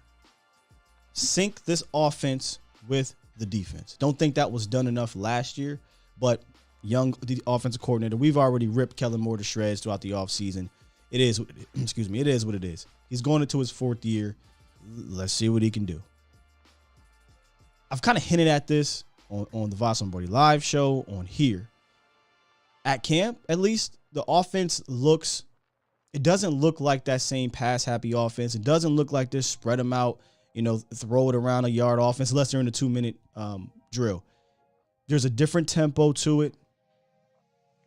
S3: sync this offense with the defense? Don't think that was done enough last year, but the offensive coordinator, we've already ripped Kellen Moore to shreds throughout the offseason. It is what it is. He's going into his 4th year. Let's see what he can do. I've kind of hinted at this on the Voss on Brody live show, on here. At camp, at least, the offense it doesn't look like that same pass-happy offense. It doesn't look like this spread them out, throw it around a yard offense, unless they're in a 2-minute drill. There's a different tempo to it.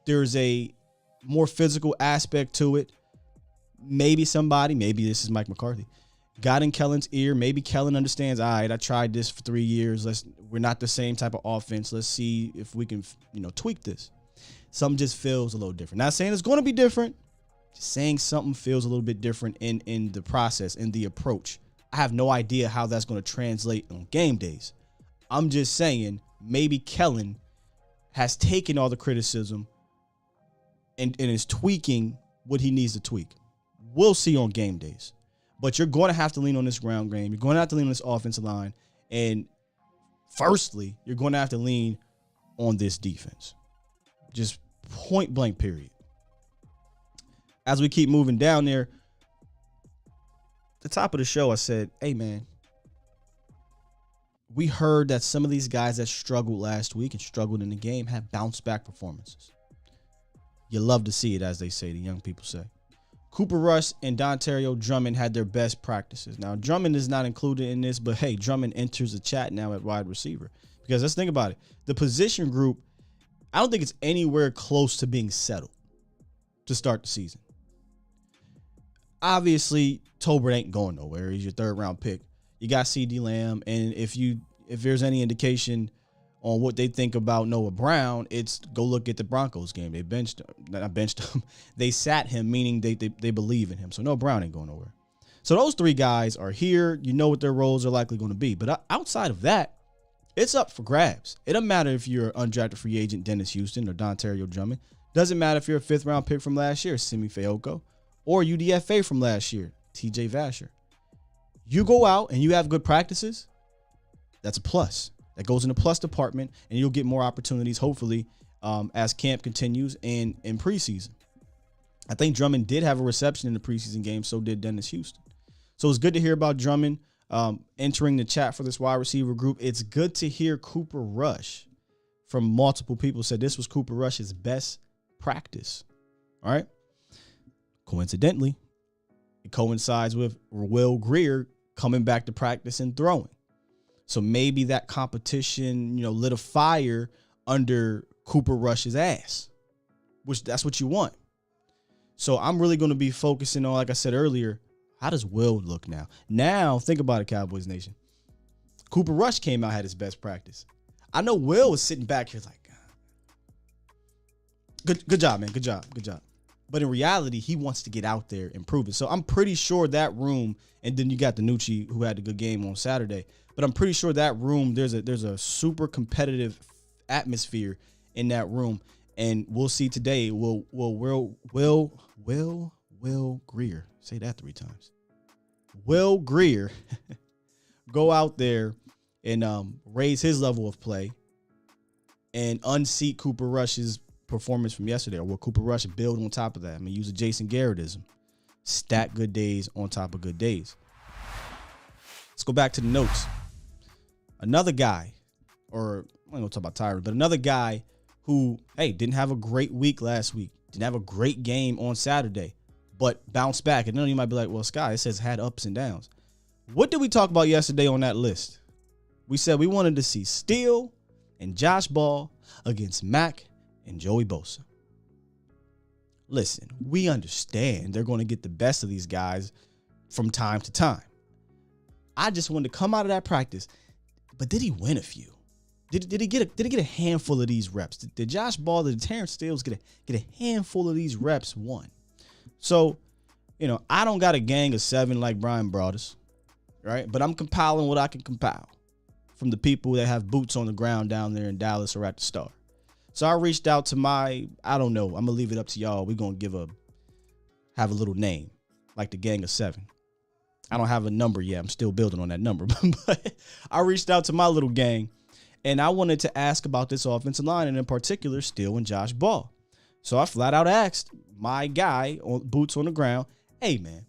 S3: There's a more physical aspect to it. Maybe this is Mike McCarthy, got in Kellen's ear. Maybe Kellen understands, all right, I tried this for 3 years. We're not the same type of offense. Let's see if we can, tweak this. Something just feels a little different. Not saying it's going to be different. Just saying something feels a little bit different in the process, in the approach. I have no idea how that's going to translate on game days. I'm just saying maybe Kellen has taken all the criticism and is tweaking what he needs to tweak. We'll see on game days. But you're going to have to lean on this ground game. You're going to have to lean on this offensive line. And firstly, you're going to have to lean on this defense. Just point blank, period. As we keep moving down there, the top of the show, I said, hey, man, we heard that some of these guys that struggled last week and struggled in the game have bounced back performances. You love to see it, as they say, the young people say. Cooper Rush and Dontario Drummond had their best practices. Now, Drummond is not included in this, but hey, Drummond enters the chat now at wide receiver. Because let's think about it. The position group, I don't think it's anywhere close to being settled to start the season. Obviously, Tolbert ain't going nowhere. He's your 3rd round pick. You got CD Lamb, and if there's any indication on what they think about Noah Brown, it's go look at the Broncos game. They not benched him. They sat him, meaning they believe in him. So Noah Brown ain't going nowhere. So those 3 guys are here. You know what their roles are likely going to be. But outside of that, it's up for grabs. It doesn't matter if you're undrafted free agent Dennis Houston or Dontario Drummond. Doesn't matter if you're a 5th round pick from last year, Simi Fehoko, or UDFA from last year, TJ Vasher. You go out and you have good practices, that's a plus. That goes in the plus department, and you'll get more opportunities, hopefully, as camp continues and in preseason. I think Drummond did have a reception in the preseason game, so did Dennis Houston. So it's good to hear about Drummond entering the chat for this wide receiver group. It's good to hear Cooper Rush from multiple people said this was Cooper Rush's best practice. All right. Coincidentally, it coincides with Will Grier coming back to practice and throwing. So maybe that competition, lit a fire under Cooper Rush's ass, which that's what you want. So I'm really going to be focusing on, like I said earlier, how does Will look now? Now, think about it, Cowboys Nation. Cooper Rush came out, had his best practice. I know Will was sitting back here like, good job, man. Good job. But in reality, he wants to get out there and prove it. So I'm pretty sure that room, and then you got Danucci, who had a good game on Saturday. But I'm pretty sure that room, there's a super competitive atmosphere in that room. And we'll see today, Will Grier, say that 3 times. Will Grier go out there and raise his level of play and unseat Cooper Rush's performance from yesterday, or will Cooper Rush build on top of that? I mean, use a Jason Garrettism. Stack good days on top of good days. Let's go back to the notes. Another guy, or I'm going to talk about Tyron, but another guy who, didn't have a great week last week, didn't have a great game on Saturday, but bounced back. And then you might be like, well, Sky, it says had ups and downs. What did we talk about yesterday on that list? We said we wanted to see Steele and Josh Ball against Mac and Joey Bosa. Listen, we understand they're going to get the best of these guys from time to time. I just wanted to come out of that practice, but did he win a few? Did he get a handful of these reps? Did Josh Ball, did Terrence Steele get a handful of these reps? One. So, I don't got a gang of 7 like Brian brought us, right? But I'm compiling what I can compile from the people that have boots on the ground down there in Dallas or at the Star. So I reached out to I don't know, I'm going to leave it up to y'all. We're going to have a little name, like the gang of 7. I don't have a number yet. I'm still building on that number. But I reached out to my little gang, and I wanted to ask about this offensive line, and in particular, Steele and Josh Ball. So I flat out asked my guy, boots on the ground, hey, man,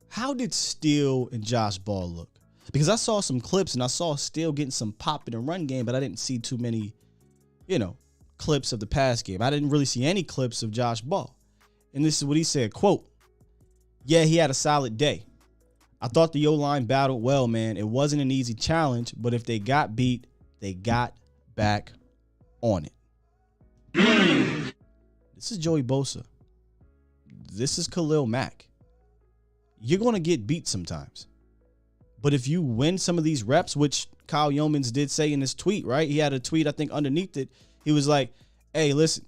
S3: how did Steele and Josh Ball look? Because I saw some clips, and I saw Steele getting some pop in the run game, but I didn't see too many, clips of the pass game. I didn't really see any clips of Josh Ball. And this is what he said, quote, yeah, he had a solid day. I thought the O-line battled well, man. It wasn't an easy challenge, but if they got beat, they got back on it. This is Joey Bosa. This is Khalil Mack. You're going to get beat sometimes. But if you win some of these reps, which Kyle Yeomans did say in his tweet, right? He had a tweet, I think, underneath it. He was like, hey, listen,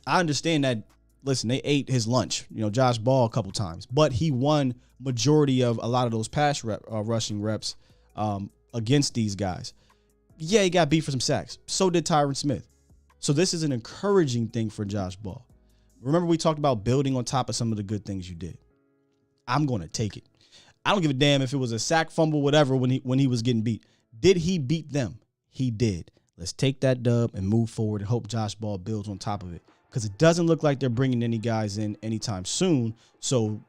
S3: I understand that, listen, they ate his lunch, Josh Ball a couple times, but he won majority of a lot of those pass rushing reps against these guys. Yeah, he got beat for some sacks. So did Tyron Smith. So this is an encouraging thing for Josh Ball. Remember, we talked about building on top of some of the good things you did. I'm going to take it. I don't give a damn if it was a sack, fumble, whatever, when he was getting beat. Did he beat them? He did. Let's take that dub and move forward and hope Josh Ball builds on top of it, because it doesn't look like they're bringing any guys in anytime soon. So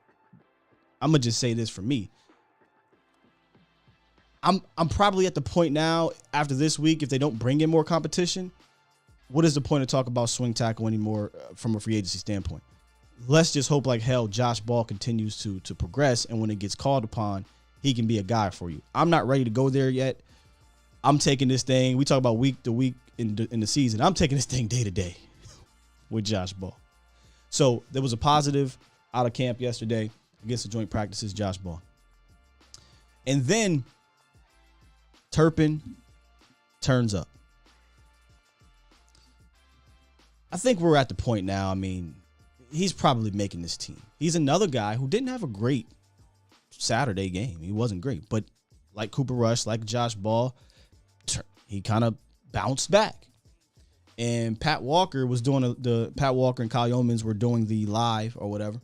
S3: I'm going to just say this for me. I'm probably at the point now after this week, if they don't bring in more competition, what is the point of talk about swing tackle anymore from a free agency standpoint? Let's just hope like hell Josh Ball continues to progress, and when it gets called upon, he can be a guy for you. I'm not ready to go there yet. I'm taking this thing. We talk about week to week in the season. I'm taking this thing day to day with Josh Ball. So there was a positive out of camp yesterday against the joint practices, Josh Ball. And then Turpin turns up. I think we're at the point now. I mean, he's probably making this team. He's another guy who didn't have a great Saturday game. He wasn't great, but like Cooper Rush, like Josh Ball, he kind of bounced back. And Pat Walker was doing Pat Walker and Kyle Yeomans were doing the live or whatever.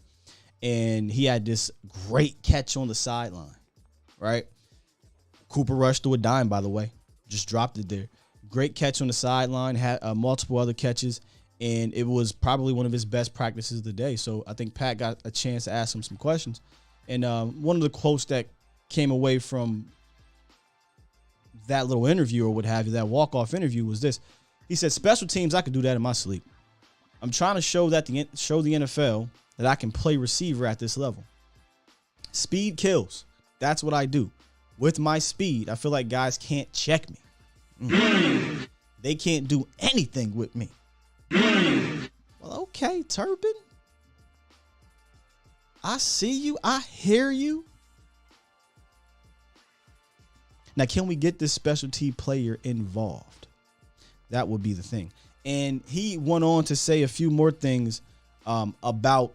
S3: And he had this great catch on the sideline, right? Cooper Rush threw a dime, by the way, just dropped it there. Great catch on the sideline, had multiple other catches, and it was probably one of his best practices of the day. So I think Pat got a chance to ask him some questions. And one of the quotes that came away from that little interview or what have you, that walk-off interview, was this. He said, special teams, I could do that in my sleep. I'm trying to show the NFL that I can play receiver at this level. Speed kills. That's what I do. With my speed, I feel like guys can't check me. They can't do anything with me. Well, okay, Turpin. I see you. I hear you. Now, can we get this specialty player involved? That would be the thing. And he went on to say a few more things about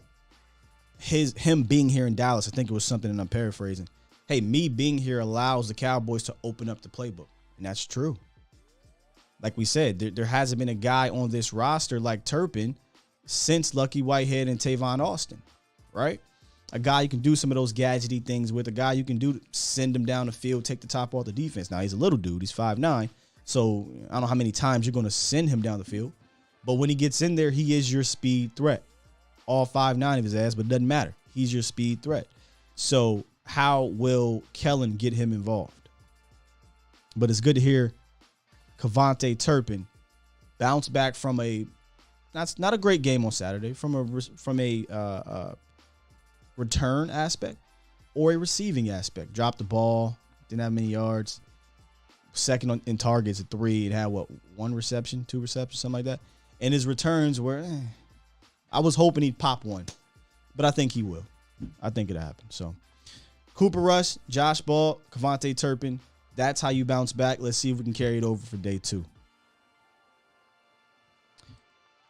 S3: him being here in Dallas. I think it was something, and I'm paraphrasing. Hey, me being here allows the Cowboys to open up the playbook. And that's true. Like we said, there hasn't been a guy on this roster like Turpin since Lucky Whitehead and Tavon Austin, right? A guy you can do some of those gadgety things with, a guy you can do send him down the field, take the top off the defense. Now, he's a little dude. He's 5'9", so I don't know how many times you're going to send him down the field. But when he gets in there, he is your speed threat. All 5'9" of his ass, but it doesn't matter. He's your speed threat. So how will Kellen get him involved? But it's good to hear Kevontae Turpin bounce back from that's not a great game on Saturday, from a return aspect or a receiving aspect. Dropped the ball, didn't have many yards. Second in targets at 3, and had one reception, 2 receptions, something like that. And his returns were, I was hoping he'd pop one, but I think he will. I think it'll happen. So Cooper Rush, Josh Ball, Kevontae Turpin. That's how you bounce back. Let's see if we can carry it over for day 2.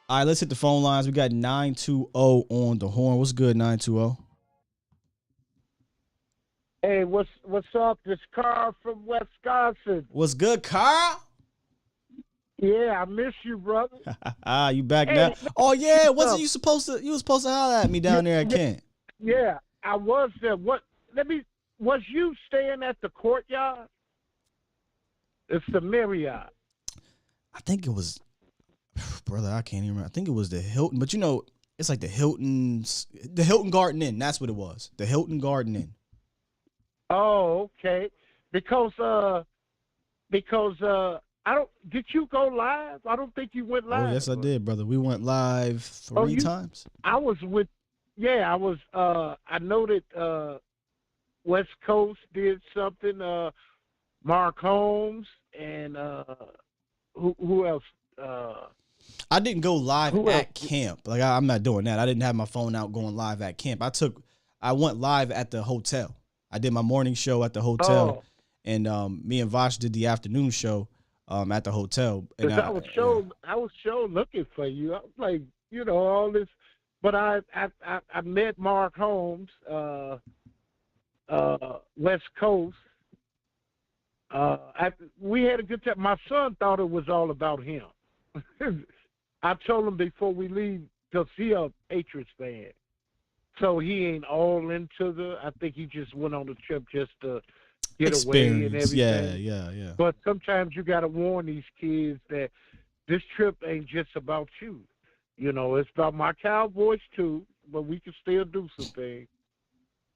S3: All right, let's hit the phone lines. We got 920 on the horn. What's good, 920?
S8: Hey, what's up? This Carl from Wisconsin.
S3: What's good, Carl?
S8: Yeah, I miss you, brother.
S3: You back now? Oh yeah, wasn't you supposed to? You was supposed to holler at me down there at Kent.
S8: Yeah, I was there. Was you staying at the Courtyard? It's the Marriott.
S3: I think it was, brother. I can't even remember. I think it was the Hilton, but it's like the Hilton Garden Inn. That's what it was. The Hilton Garden Inn.
S8: Oh, okay. Because I don't. Did you go live? I don't think you went live.
S3: Oh yes, I did, brother. We went live 3 times.
S8: I was with. Yeah, I was. I know that West Coast did something. Mark Holmes and who else?
S3: I didn't go live at camp. Like I'm not doing that. I didn't have my phone out going live at camp. I went live at the hotel. I did my morning show at the hotel, and me and Vosh did the afternoon show at the hotel. And
S8: I was looking for you. I was like, all this, but I met Mark Holmes, West Coast. We had a good time. My son thought it was all about him. I told him before we leave, because he a Patriots fan. So he ain't all into I think he just went on the trip just to get away and everything.
S3: Yeah.
S8: But sometimes you got to warn these kids that this trip ain't just about you. It's about my Cowboys too, but we can still do some things.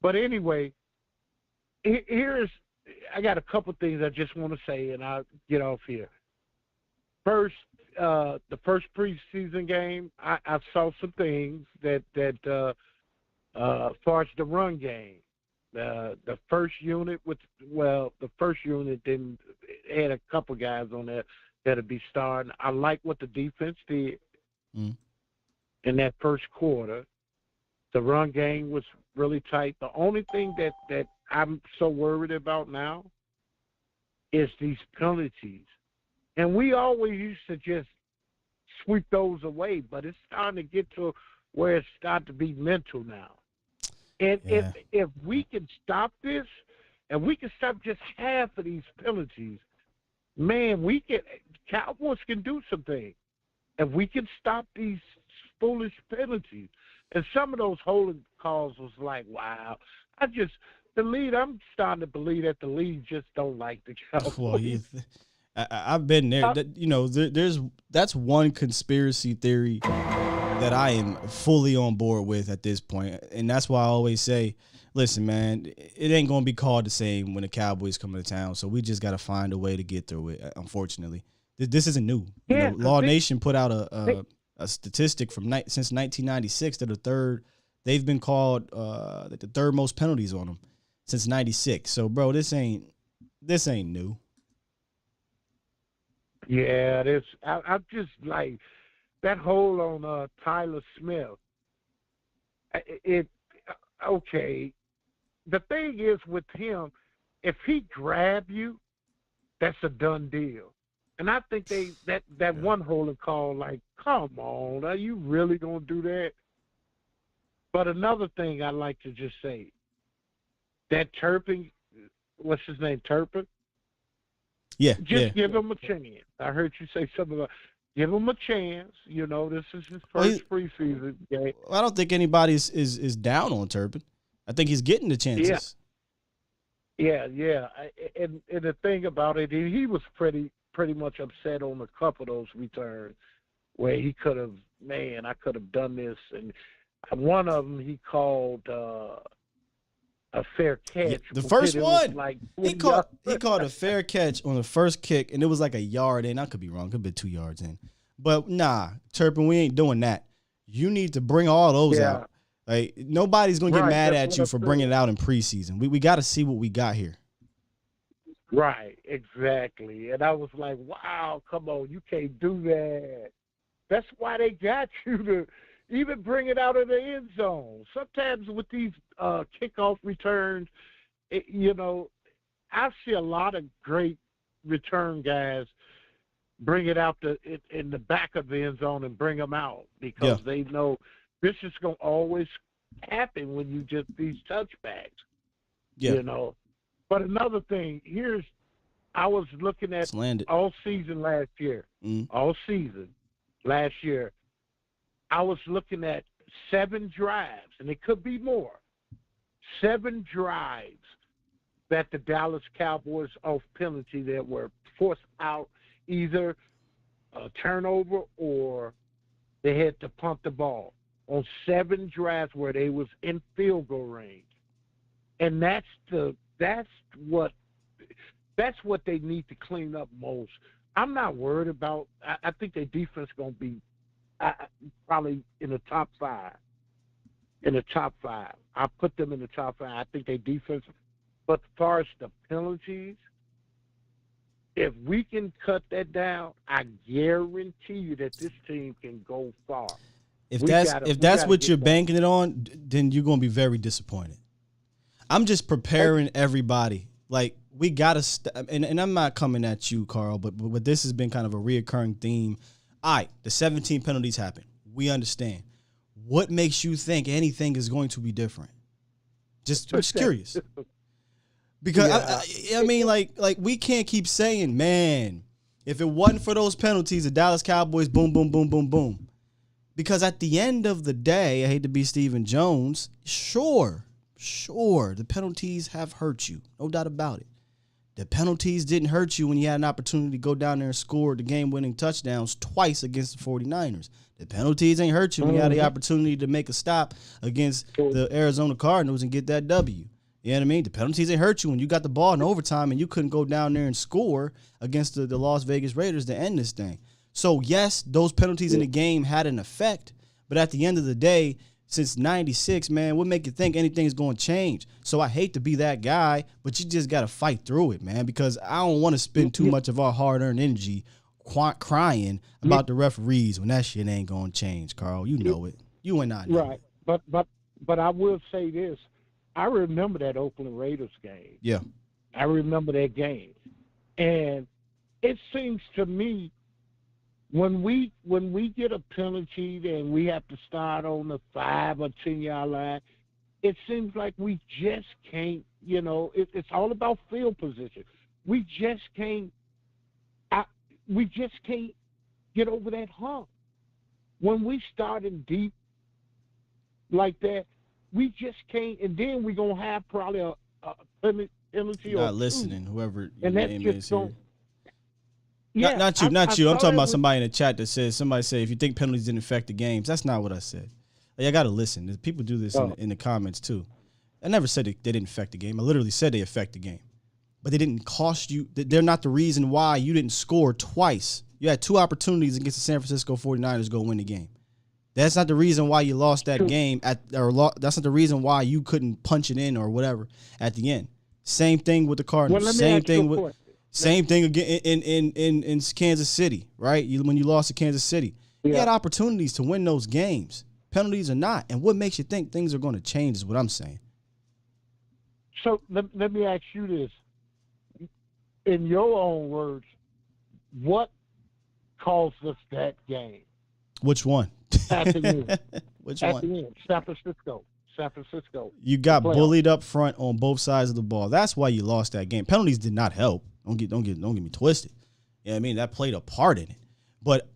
S8: But anyway, I got a couple things I just want to say, and I'll get off here. First, the first preseason game, I saw some things that as far as the run game, the first unit didn't had a couple guys on there that'll be starting. I like what the defense did in that first quarter. The run game was really tight. The only thing that I'm so worried about now is these penalties. And we always used to just sweep those away, but it's starting to get to where it's starting to be mental now. And if we can stop this, and we can stop just half of these penalties, man, Cowboys can do some things. If we can stop these foolish penalties. And some of those holding calls was like, wow. I'm starting to believe that the league just don't like the Cowboys.
S3: Well, I've been there. That's one conspiracy theory that I am fully on board with at this point. And that's why I always say, listen, man, it ain't going to be called the same when the Cowboys come to town. So we just got to find a way to get through it, unfortunately. This isn't new. Law Nation put out a a statistic from since 1996 that they've been called the third most penalties on them since 96. So, bro, this ain't new.
S10: Yeah, I'm just like that hold on Tyler Smith. Okay. The thing is with him, if he grab you, that's a done deal. And I think that one holding call, like, come on, are you really gonna do that? But another thing I like to just say, that Turpin, what's his name, Turpin?
S3: Yeah,
S10: Just give him a chance. I heard you say something about give him a chance. You know, this is his first preseason game.
S3: Well, I don't think anybody is down on Turpin. I think he's getting the chances.
S10: Yeah. And the thing about it, he was pretty much upset on a couple of those returns where he could have, I could have done this. And one of them he called a fair catch.
S3: Yeah, the first one,
S10: like
S3: he caught a fair catch on the first kick, and it was like a yard in. I could be wrong. Could be 2 yards in. But nah, Turpin, we ain't doing that. You need to bring all those out. Like, nobody's going to get mad at you for bringing it out in preseason. We got to see what we got here.
S10: Right, exactly. And I was like, wow, come on, you can't do that. That's why they got you to even bring it out of the end zone. Sometimes with these kickoff returns, I see a lot of great return guys bring it out in the back of the end zone and bring them out because they know this is going to always happen when you get these touchbacks. Yeah. But another thing, I was looking at all season last year. All season last year, I was looking at 7 drives, and it could be more. 7 drives that the Dallas Cowboys off penalty that were forced out, either a turnover or they had to punt the ball on 7 drives where they was in field goal range. And that's what they need to clean up most. I'm not worried about. I think their defense going to be probably in the top 5. In the top 5, I put them in the top 5. I think their defense. But as far as the penalties, if we can cut that down, I guarantee you that this team can go far.
S3: If that's what you're banking it on, then you're going to be very disappointed. I'm just preparing everybody. Like, we got to and I'm not coming at you, Carl, but this has been kind of a reoccurring theme. All right, the 17 penalties happen. We understand. What makes you think anything is going to be different? I'm just curious. Because, I mean, like we can't keep saying, man, if it wasn't for those penalties, the Dallas Cowboys, boom, boom, boom, boom, boom. Because at the end of the day, I hate to be Stephen Jones, sure, the penalties have hurt you. No doubt about it. The penalties didn't hurt you when you had an opportunity to go down there and score the game-winning touchdowns twice against the 49ers. The penalties ain't hurt you when you had the opportunity to make a stop against the Arizona Cardinals and get that W. You know what I mean? The penalties ain't hurt you when you got the ball in overtime and you couldn't go down there and score against the Las Vegas Raiders to end this thing. So, yes, those penalties in the game had an effect, but at the end of the day, since 96, man, what make you think anything's going to change? So I hate to be that guy, but you just got to fight through it, man, because I don't want to spend too much of our hard-earned energy crying about the referees when that shit ain't going to change, Carl. You know it. You and I know it.
S10: But I will say this. I remember that Oakland Raiders game.
S3: Yeah.
S10: I remember that game. And it seems to me when we get a penalty and we have to start on the 5 or 10-yard line, it seems like we just can't, it's all about field position. We just can't get over that hump. When we start in deep like that, we just can't, and then we're going to have probably a penalty or
S3: not
S10: two.
S3: Listening, whoever your
S10: and
S3: name is here.
S10: Yeah,
S3: not you. I'm talking about somebody in the chat that says, somebody say, if you think penalties didn't affect the games. That's not what I said. Like, I got to listen. People do this in the comments too. I never said they didn't affect the game. I literally said they affect the game. But they didn't cost you. They're not the reason why you didn't score twice You had 2 opportunities against the San Francisco 49ers to go win the game. That's not the reason why you lost that game that's not the reason why you couldn't punch it in or whatever at the end. Same thing with the Cardinals. Same thing again in Kansas City, right? When you lost to Kansas City. You had opportunities to win those games. Penalties or not. And what makes you think things are going to change is what I'm saying.
S10: So let me ask you this. In your own words, what caused us that game?
S3: Which one?
S10: At the end.
S3: Which
S10: At
S3: one?
S10: the end. San Francisco.
S3: You got bullied up front on both sides of the ball. That's why you lost that game. Penalties did not help. Don't get me twisted. You know what I mean? That played a part in it. But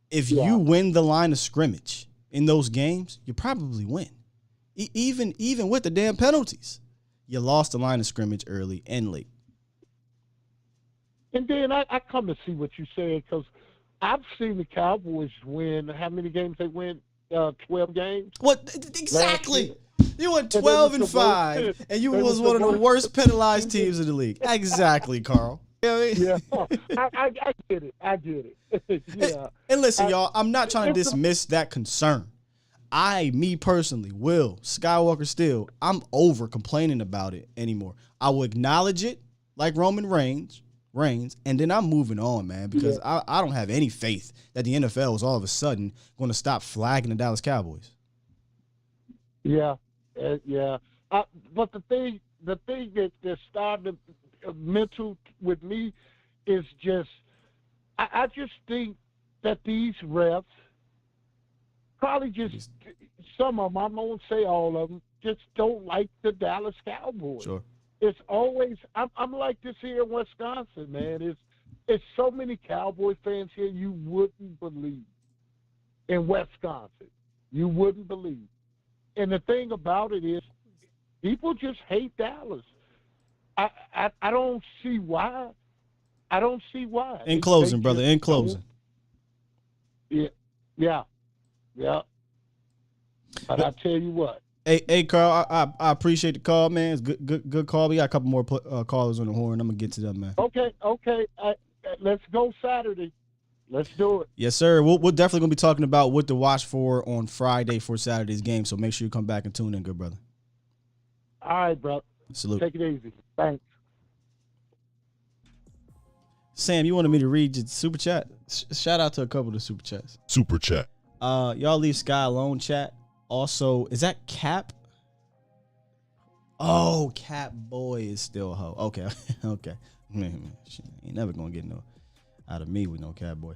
S3: if you win the line of scrimmage in those games, you probably win. Even with the damn penalties. You lost the line of scrimmage early and late.
S10: And then I come to see what you said because I've seen the Cowboys win. How many games they win? 12 games.
S3: What exactly? You went 12-5, and you was one of the worst penalized teams in the league. Exactly, Carl. You know what I mean?
S10: Yeah, I get it. I get it. Yeah.
S3: And listen, y'all, I'm not trying to dismiss that concern. Me personally, Will, Skywalker Steel, I'm over complaining about it anymore. I will acknowledge it like Roman Reigns, and then I'm moving on, man, because I don't have any faith that the NFL is all of a sudden going to stop flagging the Dallas Cowboys.
S10: Yeah, yeah. But the thing that started mental with me is just, I just think that these refs probably just, some of them, I won't say all of them, just don't like the Dallas Cowboys.
S3: Sure.
S10: It's always, I'm like this here in Wisconsin, man. It's so many Cowboy fans here you wouldn't believe. In Wisconsin, you wouldn't believe. And the thing about it is, people just hate Dallas. I don't see why. I don't see why.
S3: In closing, brother, in closing.
S10: Yeah. But I tell you what.
S3: Hey, Carl, I appreciate the call, man. It's good call. We got a couple more callers on the horn. I'm gonna get to them, man.
S10: Okay. Let's go Saturday. Let's do it.
S3: Yes, sir. We're definitely gonna be talking about what to watch for on Friday for Saturday's game. So make sure you come back and tune in, good brother.
S10: All right, bro.
S3: Salute.
S10: Take it easy. Thanks.
S3: Sam, you wanted me to read your super chat? Shout out to a couple of the super chats.
S2: Super chat.
S3: Y'all leave Sky alone, chat. Also, is that Cap? Oh, Cap Boy is still a hoe. Okay. Man, she ain't never gonna get no out of me with no Cap Boy.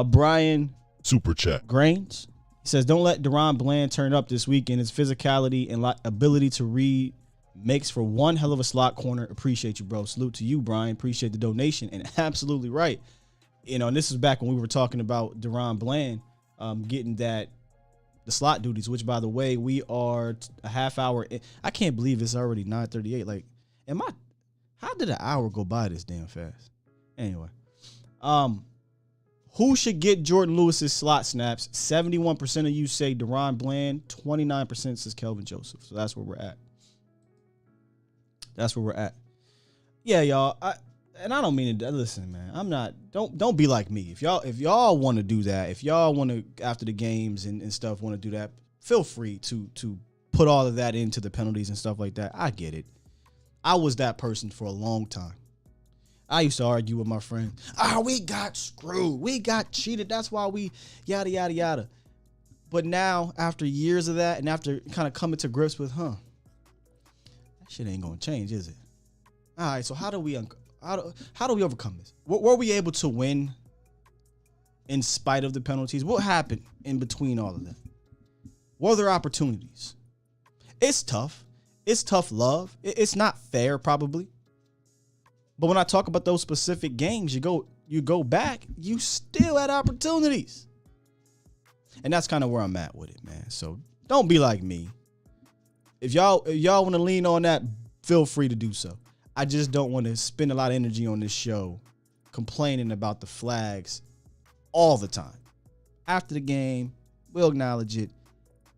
S3: Brian
S2: Super chat.
S3: Grains. He says, don't let Deron Bland turn up this weekend. His physicality and ability to read makes for one hell of a slot corner. Appreciate you, bro. Salute to you, Brian. Appreciate the donation. And absolutely right. You know, and this is back when we were talking about Deron Bland getting the slot duties, which, by the way, we are a half hour in. I can't believe it's already 9:38. Like, how did an hour go by this damn fast? Anyway, who should get Jordan Lewis's slot snaps? 71% of you say Deron Bland. 29% says Kelvin Joseph. So that's where we're at. Yeah, y'all. I don't mean to listen, man. I'm not. Don't be like me. If y'all want to do that, if y'all want to after the games and stuff want to do that, feel free to put all of that into the penalties and stuff like that. I get it. I was that person for a long time. I used to argue with my friends. We got screwed. We got cheated. That's why we yada yada yada. But now, after years of that, and after kind of coming to grips with, that shit ain't gonna change, is it? All right. So how do we overcome this? Were we able to win in spite of the penalties? What happened in between all of that? Were there opportunities? It's tough. It's tough love. It's not fair, probably. But when I talk about those specific games, you go back, you still had opportunities. And that's kind of where I'm at with it, man. So don't be like me. If y'all want to lean on that, feel free to do so. I just don't want to spend a lot of energy on this show complaining about the flags all the time. After the game, we'll acknowledge it.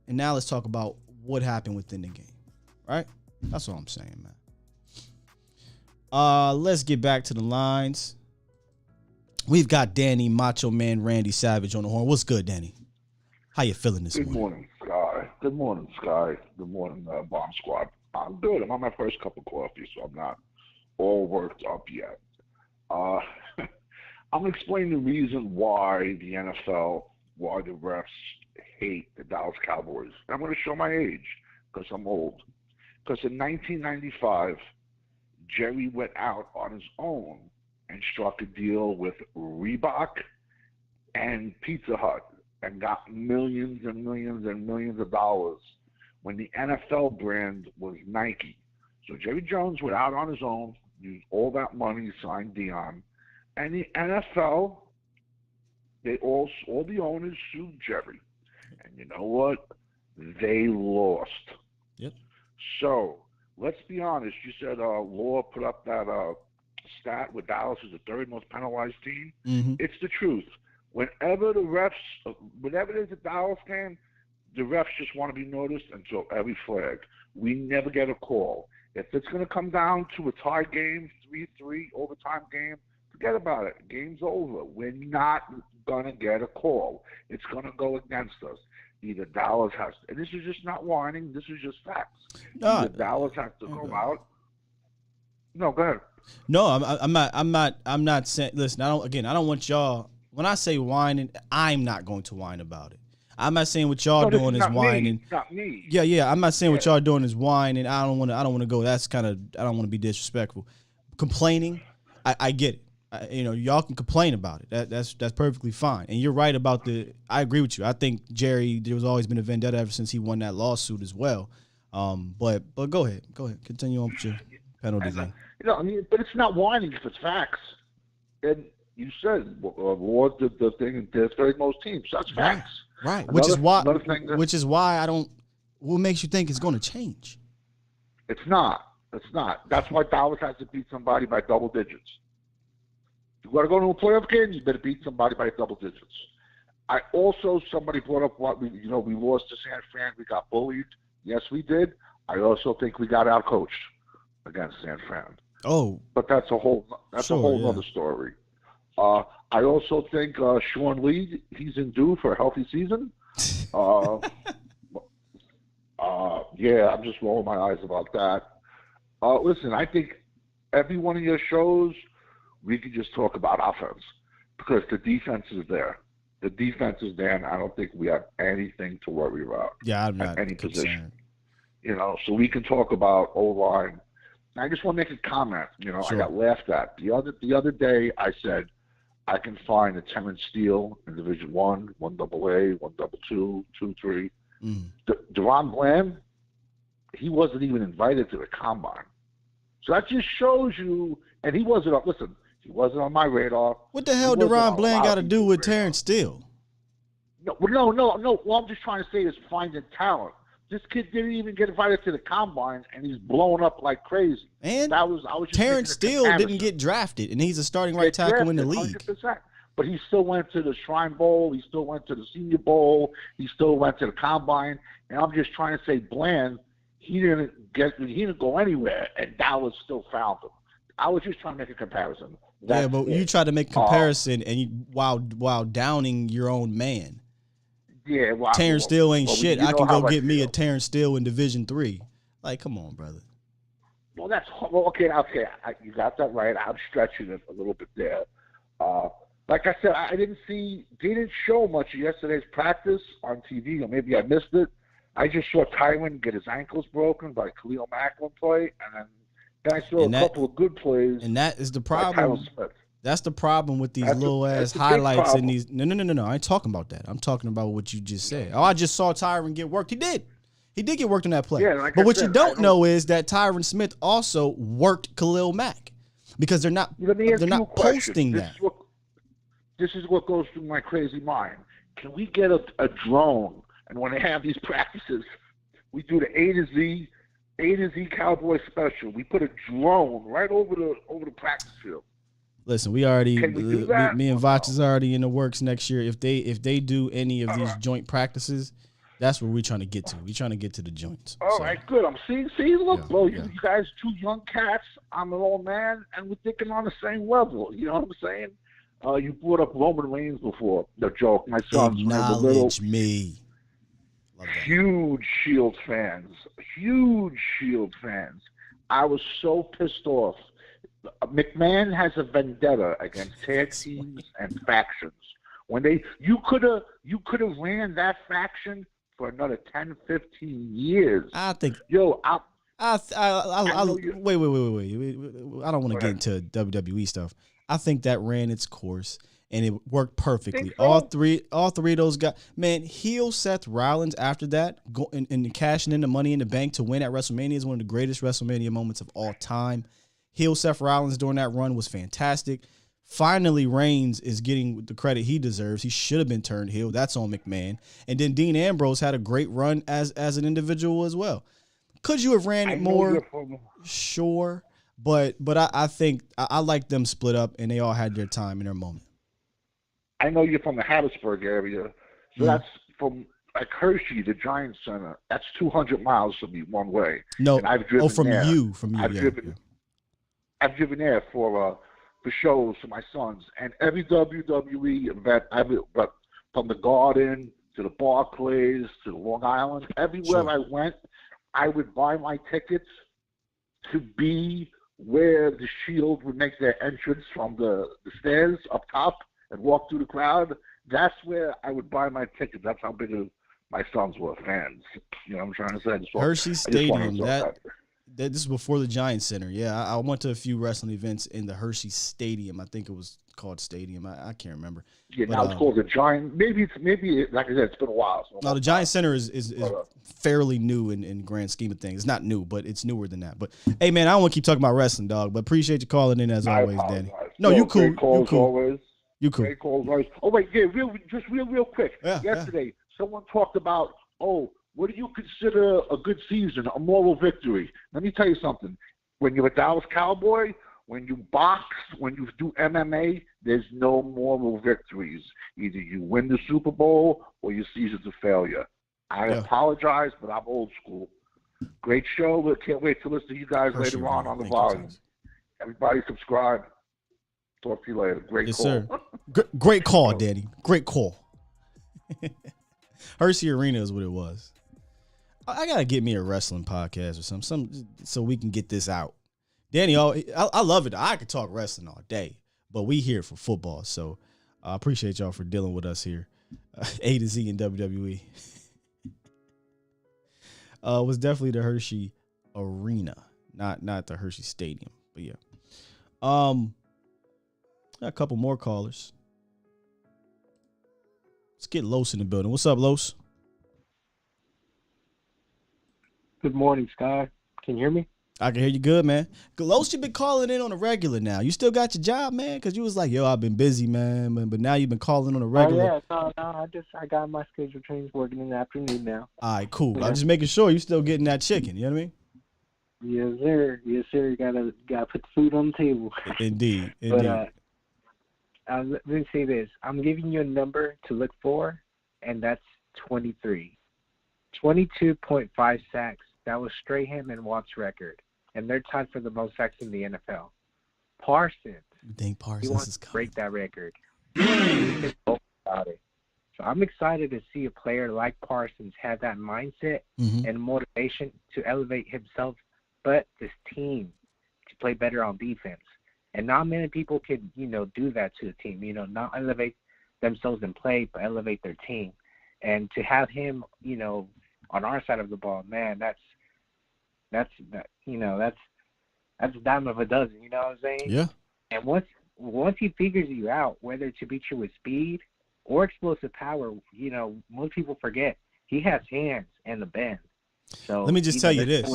S3: And now let's talk about what happened within the game. Right? That's all I'm saying, man. Let's get back to the lines. We've got Danny Macho Man Randy Savage on the horn. What's good, Danny? How you feeling this
S11: Good
S3: morning?
S11: morning, Sky. Good morning, Sky. Good morning, Bomb Squad. I'm good. I'm on my first cup of coffee, so I'm not all worked up yet. I'm explaining the reason why the NFL, why the refs hate the Dallas Cowboys. I'm going to show my age because I'm old. Because in 1995, Jerry went out on his own and struck a deal with Reebok and Pizza Hut and got millions and millions and millions of dollars when the NFL brand was Nike. So Jerry Jones went out on his own, used all that money, signed Dion, and the NFL, all the owners sued Jerry. And you know what? They lost.
S3: Yep.
S11: So let's be honest. You said Law put up that stat with Dallas is the third most penalized team.
S3: Mm-hmm.
S11: It's the truth. Whenever there's a Dallas game, the refs just want to be noticed and throw every flag. We never get a call. If it's going to come down to a tie game, 3-3 overtime game, forget about it. Game's over. We're not going to get a call. It's going to go against us. Either Dallas has to, and this is just not whining, this is just facts. Either Dallas has to go out. No, go ahead.
S3: No, I'm not saying. Listen, I don't want y'all. When I say whining, I'm not going to whine about it. I'm not saying what y'all doing is whining.
S11: Not me.
S3: Yeah. I'm not saying what y'all doing is whining. I don't want to go. That's kind of. I don't want to be disrespectful. Complaining, I get it. Y'all can complain about it. That's perfectly fine. And you're right about I agree with you. I think Jerry, there was always been a vendetta ever since he won that lawsuit as well. But go ahead. Continue on with your penalties.
S11: But it's not whining if it's facts. And you said Law did the thing and there's very most teams. That's facts.
S3: Right. Which is why I don't. What makes you think it's going to change?
S11: It's not. That's why Dallas has to beat somebody by double digits. You got to go to a playoff game, you better beat somebody by double digits. Somebody brought up what we lost to San Fran. We got bullied. Yes, we did. I also think we got outcoached against San Fran.
S3: Oh,
S11: but that's a whole other story. I also think Sean Lee, he's in due for a healthy season. I'm just rolling my eyes about that. Listen, I think every one of your shows, we could just talk about offense because the defense is there. The defense is there, and I don't think we have anything to worry about.
S3: Yeah, I'm not
S11: any
S3: concerned.
S11: Position. So we can talk about O-line. I just want to make a comment. Sure. I got laughed at. The other day I said I can find a Terrence Steele in Division 1, 1AA, 122, 2-3. Deron Bland, he wasn't even invited to the combine. So that just shows you, and he wasn't on my radar.
S3: What the hell Deron Bland got to do with Terrence Steele?
S11: No. What I'm just trying to say is finding talent. This kid didn't even get invited to the combine, and he's blowing up like crazy.
S3: And
S11: I was just
S3: Terrence Steele didn't get drafted, and he's a starting right tackle in the league.
S11: 100%. But he still went to the Shrine Bowl. He still went to the Senior Bowl. He still went to the combine. And I'm just trying to say, Bland, he didn't go anywhere, and Dallas still found him. I was just trying to make a comparison.
S3: But you tried to make a comparison, while downing your own man.
S11: Yeah,
S3: Terrence Steele ain't shit. I can go get me a Terrence Steele in Division 3. Like, come on, brother.
S11: Well, okay. You got that right. I'm stretching it a little bit there. Like I said, they didn't show much of yesterday's practice on TV, or maybe I missed it. I just saw Tyron get his ankles broken by Khalil Mack one play, and then I saw a couple of good plays.
S3: And that is the problem. That's the problem with these little ass highlights in these. No. I ain't talking about that. I'm talking about what you just said. Oh, I just saw Tyron get worked. He did. He did get worked on that play.
S11: Yeah,
S3: but what you don't know is that Tyron Smith also worked Khalil Mack because they're not posting that.
S11: This is what goes through my crazy mind. Can we get a drone? And when they have these practices, we do the A to Z Cowboy special. We put a drone right over the practice field.
S3: Listen, me and Vach is already in the works next year. If they do any of these joint practices, that's where we're trying to get to. We're trying to get to the joints.
S11: All right, good. I'm seeing. Look, bro, you guys, two young cats. I'm an old man, and we're thinking on the same level. You know what I'm saying? You brought up Roman Reigns before. The joke. My sons, when they were little,
S3: Acknowledge me. Love that.
S11: huge Shield fans. Huge Shield fans. I was so pissed off. McMahon has a vendetta against tag teams and factions. When you could have ran that faction for another 10, 15 years.
S3: I think.
S11: Yo,
S3: wait. I don't want to get into WWE stuff. I think that ran its course and it worked perfectly.
S11: So?
S3: All three of those guys. Man, heel Seth Rollins after that, and cashing in the Money in the Bank to win at WrestleMania is one of the greatest WrestleMania moments of all time. Heel Seth Rollins during that run was fantastic. Finally, Reigns is getting the credit he deserves. He should have been turned heel. That's on McMahon. And then Dean Ambrose had a great run as an individual as well. Could you have ran it more? Sure. But I think I like them split up, and they all had their time and their moment.
S11: I know you're from the Hattiesburg area, so that's from like Hershey, the Giant Center. That's 200 miles from me one way.
S3: No,
S11: and I've driven
S3: from
S11: there.
S3: you.
S11: I've driven there for shows for my sons, and every WWE event, from the Garden to the Barclays to the Long Island, everywhere I went, I would buy my tickets to be where the Shield would make their entrance from the stairs up top and walk through the crowd. That's where I would buy my tickets. That's how big of my sons were fans. You know what I'm trying to say?
S3: Hershey Stadium. This is before the Giant Center. Yeah, I went to a few wrestling events in the Hershey Stadium. I think it was called Stadium. I can't remember.
S11: Yeah, now it's called the Giant. Maybe like I said, it's been a while. So
S3: no, the Giant Center is fairly new in grand scheme of things. It's not new, but it's newer than that. But hey, man, I don't want to keep talking about wrestling, dog. But appreciate you calling in as always, Danny. No, you cool.
S11: Great calls always.
S3: You cool.
S11: Great calls always. Oh wait, yeah, real quick. Yesterday, someone talked about what do you consider a good season, a moral victory? Let me tell you something. When you're a Dallas Cowboy, when you box, when you do MMA, there's no moral victories. Either you win the Super Bowl or your season's a failure. I apologize, but I'm old school. Great show. Can't wait to listen to you guys later on the volume. Everybody subscribe. Talk to you later. Great call.
S3: Sir. Great call, Daddy. Great call. Hershey Arena is what it was. I gotta get me a wrestling podcast or something, so we can get this out. Danny, I love it. I could talk wrestling all day, but we here for football, so I appreciate y'all for dealing with us here. A to Z in WWE. Was definitely the Hershey Arena, not the Hershey Stadium, but yeah. Got a couple more callers. Let's get Los in the building. What's up, Los?
S12: Good morning, Sky. Can you hear me?
S3: I can hear you good, man. Los, you been calling in on a regular now. You still got your job, man? Because you was like, yo, I've been busy, man. But now you've been calling on a regular.
S12: Oh, yeah. No, I got my schedule changed, working in the afternoon now.
S3: All right, cool.
S12: Yeah.
S3: I'm just making sure you still getting that chicken. You know what I mean?
S12: Yes, sir. Yes, sir. You gotta put the food on the table.
S3: Indeed.
S12: But let me say this. I'm giving you a number to look for, and that's 23. 22.5 sacks. That was Strahan and Watt's record, and they're tied for the most sacks in the NFL. Parsons.
S3: You think Parsons
S12: he wants
S3: is
S12: to break that record. About it. So I'm excited to see a player like Parsons have that mindset and motivation to elevate himself, but this team to play better on defense. And not many people can, do that to the team. Not elevate themselves in play, but elevate their team. And to have him, on our side of the ball, man, that's a dime of a dozen. You know what I'm saying?
S3: Yeah.
S12: And once he figures you out, whether to beat you with speed or explosive power, most people forget he has hands and the bend. So
S3: let me just tell you this.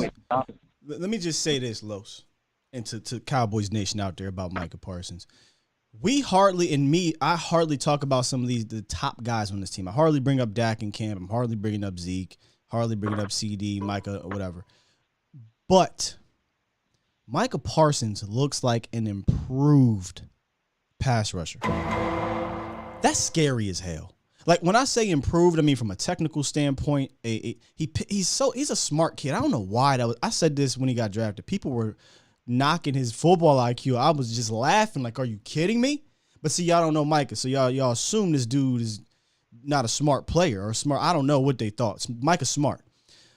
S3: Let me just say this, Los, and to Cowboys Nation out there about Micah Parsons. I hardly talk about some of the top guys on this team. I hardly bring up Dak and Cam. I'm hardly bringing up Zeke. Hardly bringing up CD, Micah, or whatever. But Micah Parsons looks like an improved pass rusher. That's scary as hell. Like, when I say improved, I mean from a technical standpoint. He's a smart kid. I don't know why that was. I said this when he got drafted. People were knocking his football IQ. I was just laughing like, are you kidding me? But see, y'all don't know Micah, so y'all assume this dude is not a smart player or smart. I don't know what they thought. Micah's smart.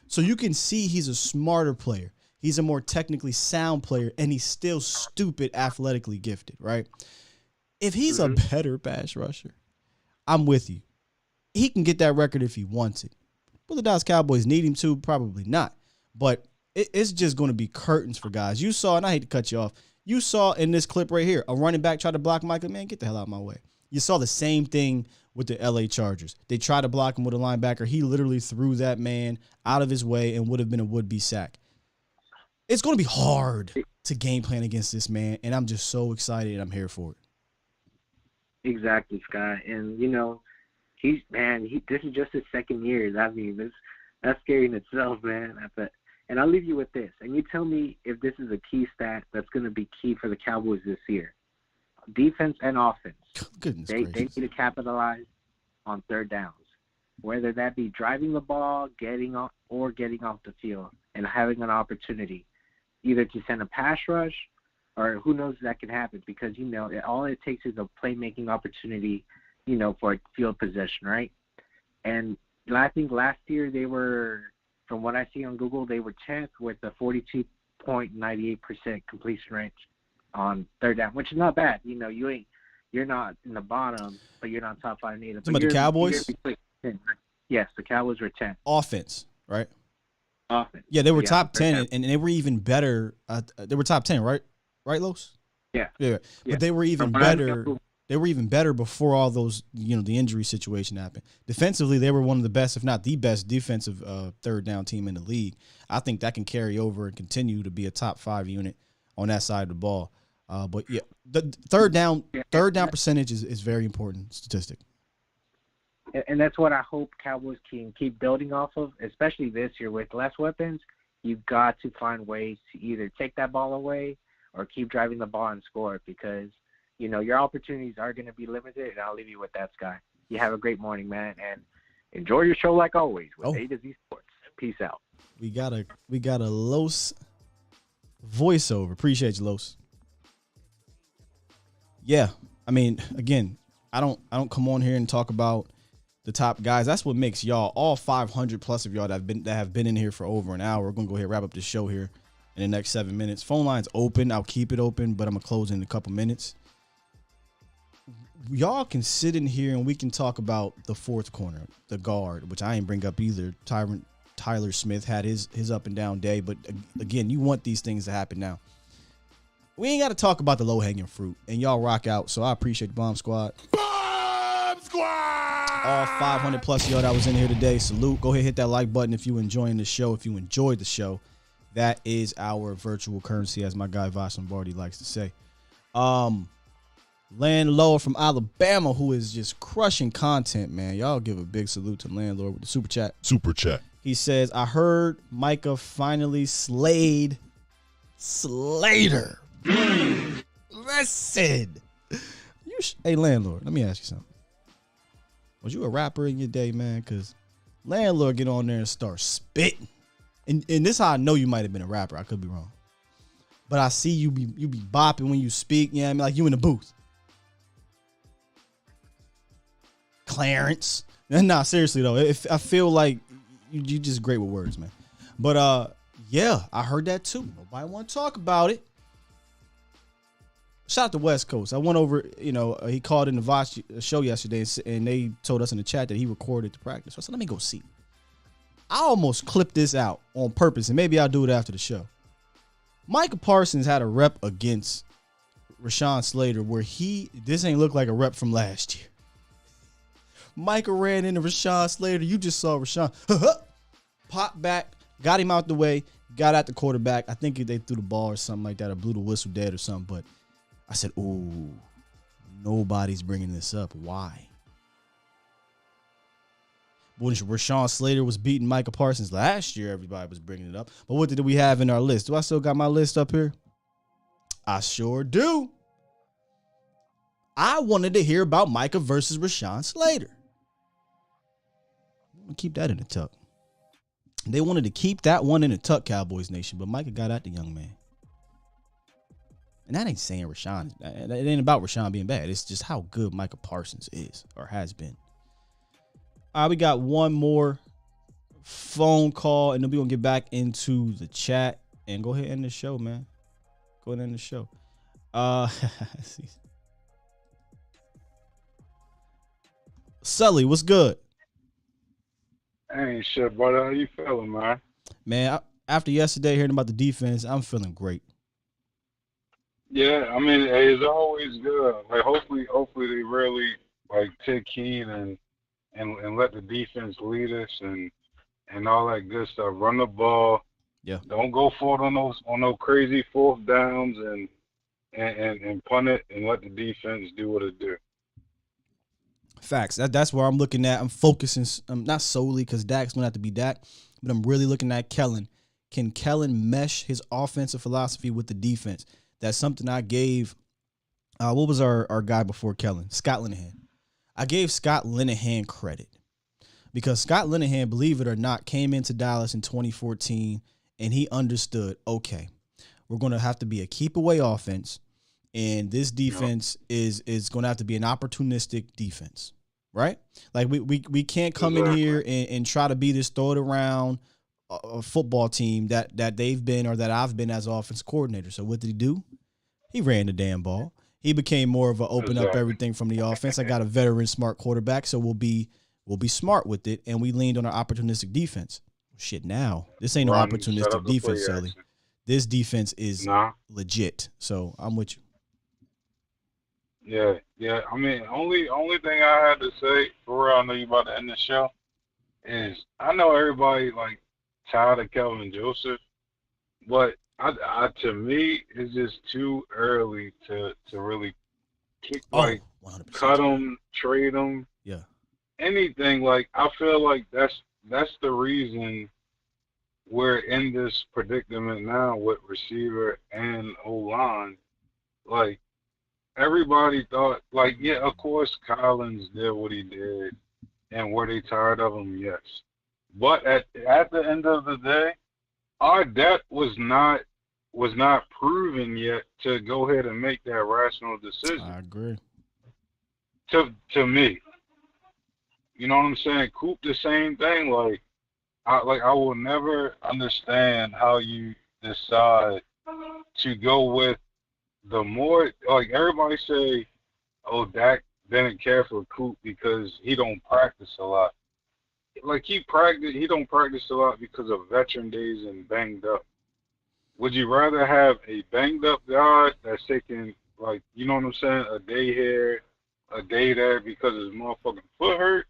S3: So you can see he's a smarter player. He's a more technically sound player, and he's still stupid athletically gifted, right? If he's a better pass rusher, I'm with you. He can get that record if he wants it. Will the Dallas Cowboys need him to? Probably not. But it's just going to be curtains for guys. You saw, and I hate to cut you off, you saw in this clip right here, a running back try to block Micah. Man, get the hell out of my way. You saw the same thing with the LA Chargers. They tried to block him with a linebacker. He literally threw that man out of his way and would have been a would-be sack. It's going to be hard to game plan against this man, and I'm just so excited and I'm here for it.
S12: Exactly, Scott. And, you know, this is just his second year. I mean, that's scary in itself, man. And I'll leave you with this. And you tell me if this is a key stat that's going to be key for the Cowboys this year. Defense and offense.
S3: Goodness
S12: they need to capitalize on third downs, whether that be driving the ball, getting off the field, and having an opportunity either to send a pass rush or who knows that can happen because, you know, all it takes is a playmaking opportunity, you know, for a field possession, right? And I think last year they were, from what I see on Google, they were 10th with a 42.98% completion rate on third down, which is not bad. You know, you're not in the bottom, but you're not top 5 either.
S3: But the Cowboys?
S12: Yes, the Cowboys were 10th.
S3: Offense, right?
S12: Offense.
S3: Yeah, they were top 10, and they were even better. They were top 10, right? Right, Los?
S12: Yeah.
S3: But they were even better. They were even better before all those, you know, the injury situation happened. Defensively, they were one of the best, if not the best, defensive third down team in the league. I think that can carry over and continue to be a top 5 unit on that side of the ball. But yeah, the third down percentage is very important statistic.
S12: And that's what I hope Cowboys can keep building off of, especially this year with less weapons. You've got to find ways to either take that ball away or keep driving the ball and score because, you know, your opportunities are going to be limited, and I'll leave you with that, Sky. You have a great morning, man, and enjoy your show like always with A to Z Sports. Peace out.
S3: We got a Los voiceover. Appreciate you, Los. Yeah, I mean, again, I don't come on here and talk about the top guys. That's what makes y'all, all 500 plus of y'all that have been in here for over an hour. We're gonna go ahead and wrap up this show here in the next 7 minutes. Phone line's open. I'll keep it open, but I'm gonna close in a couple minutes. Y'all can sit in here and we can talk about the fourth corner, the guard, which I ain't bring up either. Tyler Smith had his up and down day, but again, you want these things to happen now. We ain't got to talk about the low-hanging fruit, and y'all rock out, so I appreciate the Bomb Squad.
S2: Bomb Squad!
S3: All 500 plus of y'all that was in here today, salute. Go ahead, hit that like button if you enjoying the show. If you enjoyed the show, that is our virtual currency, as my guy Vosh Lombardi likes to say. Landlord from Alabama, who is just crushing content, man. Y'all give a big salute to Landlord with the super chat.
S2: Super chat.
S3: He says, I heard Micah finally slayed Slater. Listen. Hey, Landlord, let me ask you something. Was you a rapper in your day, man? Because Landlord get on there and start spitting. And this is how I know you might have been a rapper. I could be wrong. But I see you be bopping when you speak. You know what I mean? Like you in the booth. Clarence. Nah, seriously, though. I feel like you just great with words, man. But, yeah, I heard that, too. Nobody want to talk about it. Shout out to West Coast. I went over, he called in the Vosh show yesterday, and they told us in the chat that he recorded the practice. So I said, let me go see. I almost clipped this out on purpose, and maybe I'll do it after the show. Micah Parsons had a rep against Rashawn Slater where this ain't look like a rep from last year. Micah ran into Rashawn Slater. You just saw Rashawn pop back, got him out the way, got at the quarterback. I think they threw the ball or something like that, or blew the whistle dead or something, but I said, ooh, nobody's bringing this up. Why? When Rashawn Slater was beating Micah Parsons last year, everybody was bringing it up. But what did we have in our list? Do I still got my list up here? I sure do. I wanted to hear about Micah versus Rashawn Slater. I'm going to keep that in the tuck. They wanted to keep that one in the tuck, Cowboys Nation, but Micah got at the young man. And that ain't saying Rashawn. It ain't about Rashawn being bad. It's just how good Micah Parsons is or has been. All right, we got one more phone call, and then we're going to get back into the chat. And go ahead and end the show, man. Go ahead and end the show. Sully, what's good?
S13: Hey, shit, brother. How you feeling, man?
S3: Man, after yesterday hearing about the defense, I'm feeling great.
S13: Yeah, I mean, hey, it's always good. Like, hopefully they really like take heed and let the defense lead us and all that good stuff. Run the ball.
S3: Yeah.
S13: Don't go for it on those crazy fourth downs and punt it and let the defense do what it do.
S3: Facts. That's where I'm looking at. I'm focusing. Not solely because Dak's gonna have to be Dak, but I'm really looking at Kellen. Can Kellen mesh his offensive philosophy with the defense? That's something I gave. What was our guy before Kellen? Scott Linehan. I gave Scott Linehan credit because Scott Linehan, believe it or not, came into Dallas in 2014 and he understood. Okay, we're gonna have to be a keep away offense. And this defense is going to have to be an opportunistic defense, right? Like we can't come in here and try to be this throw it around a football team that they've been or that I've been as offense coordinator. So what did he do? He ran the damn ball. He became more of a open up everything from the offense. I got a veteran smart quarterback, so we'll be smart with it, and we leaned on our opportunistic defense. Shit, now this ain't no opportunistic defense, Sully. This defense is legit. So I'm with you.
S13: Yeah. I mean, only thing I had to say, for real, I know you about to end the show, is I know everybody like tired of Kelvin Joseph, but I to me it's just too early to really cut him, trade him, anything. Like I feel like that's the reason we're in this predicament now with receiver and O-line. Like, everybody thought, like, yeah, of course Collins did what he did, and were they tired of him? Yes. But at the end of the day, our depth was not proven yet to go ahead and make that rational decision.
S3: I agree.
S13: To me, you know what I'm saying? Coop, the same thing. I will never understand how you decide to go with. The more, like, everybody say, oh, Dak didn't care for Coop because he don't practice a lot. Like, he don't practice a lot because of veteran days and banged up. Would you rather have a banged up guy that's taking, like, you know what I'm saying, a day here, a day there because his motherfucking foot hurt?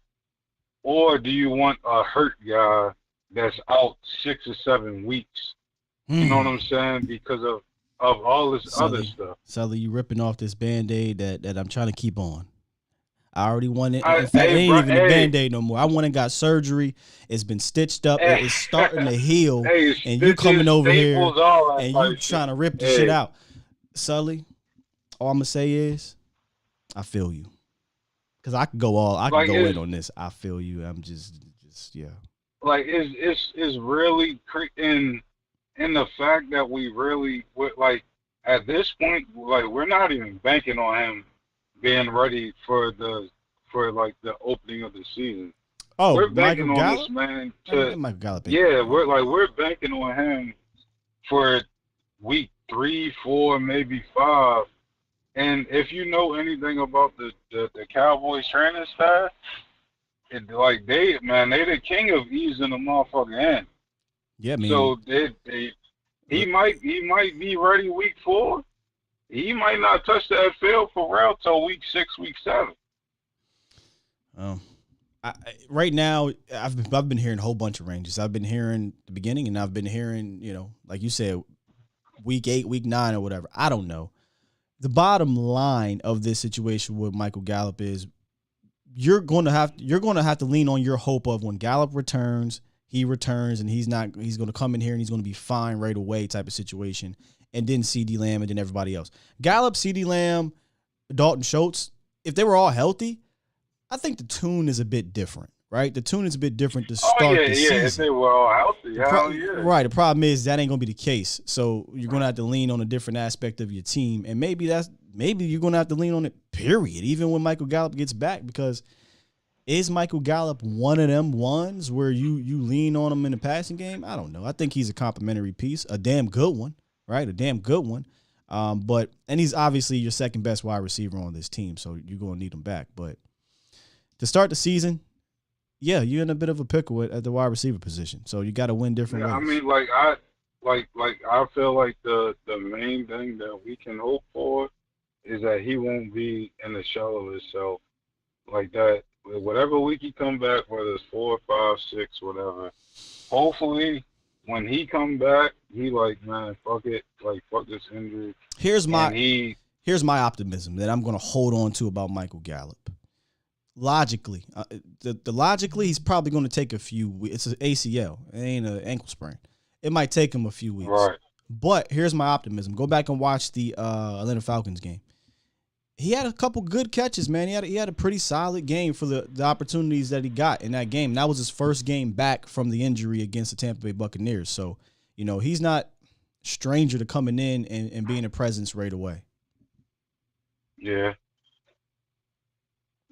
S13: Or do you want a hurt guy that's out 6 or 7 weeks? You know what I'm saying? Because of all this other stuff.
S3: Sully, you ripping off this Band-Aid that I'm trying to keep on. I already won it. In fact, it ain't even a Band-Aid no more. I went and got surgery. It's been stitched up. It's starting to heal. And you coming over here and you trying to rip the shit out. Sully, all I'm going to say is I feel you. Because I could go in on this. I feel you. I'm just yeah.
S13: Like, it's really in the fact that we really, like, at this point, like, we're not even banking on him being ready for the opening of the season.
S3: Oh,
S13: we're banking
S3: Michael
S13: on
S3: Gallup?
S13: this man
S3: Michael Gallup.
S13: Yeah, we're banking on him for week 3, 4, maybe 5. And if you know anything about the Cowboys training staff, they the king of easing the motherfucker in.
S3: Yeah, I mean,
S13: so he might be ready week 4. He might not touch that field for real till week 6, week 7.
S3: Right now, I've been hearing a whole bunch of ranges. I've been hearing the beginning, and I've been hearing, like you said, week 8, week 9, or whatever. I don't know. The bottom line of this situation with Michael Gallup is you're going to have to lean on your hope of when Gallup returns. He returns and he's going to come in here and he's going to be fine right away type of situation. And then CeeDee Lamb and then everybody else. Gallup, CeeDee Lamb, Dalton Schultz, if they were all healthy, I think the tune is a bit different. right? The tuning's a bit different to
S13: Oh
S3: start
S13: yeah,
S3: the
S13: yeah. If
S3: season.
S13: they were all healthy, hell yeah.
S3: Right. The problem is that ain't gonna be the case. So you're gonna have to lean on a different aspect of your team, and maybe you're gonna have to lean on it. Period. Even when Michael Gallup gets back, because is Michael Gallup one of them ones where you lean on him in the passing game? I don't know. I think he's a complimentary piece, a damn good one, right? A damn good one. But he's obviously your second best wide receiver on this team, so you're gonna need him back. But to start the season, yeah, you're in a bit of a pickle at the wide receiver position. So you got to win different ways.
S13: I mean, I feel like the main thing that we can hope for is that he won't be in the shell of himself like that. Whatever week he come back, whether it's 4, 5, 6, whatever. Hopefully, when he come back, he like, man, fuck it, like fuck this injury.
S3: Here's my optimism that I'm going to hold on to about Michael Gallup. Logically, logically, he's probably going to take a few weeks. It's an ACL. It ain't an ankle sprain. It might take him a few weeks.
S13: Right.
S3: But here's my optimism. Go back and watch the Atlanta Falcons game. He had a couple good catches, man. He had a pretty solid game for the opportunities that he got in that game. That was his first game back from the injury against the Tampa Bay Buccaneers. So, he's not stranger to coming in and being a presence right away.
S13: Yeah.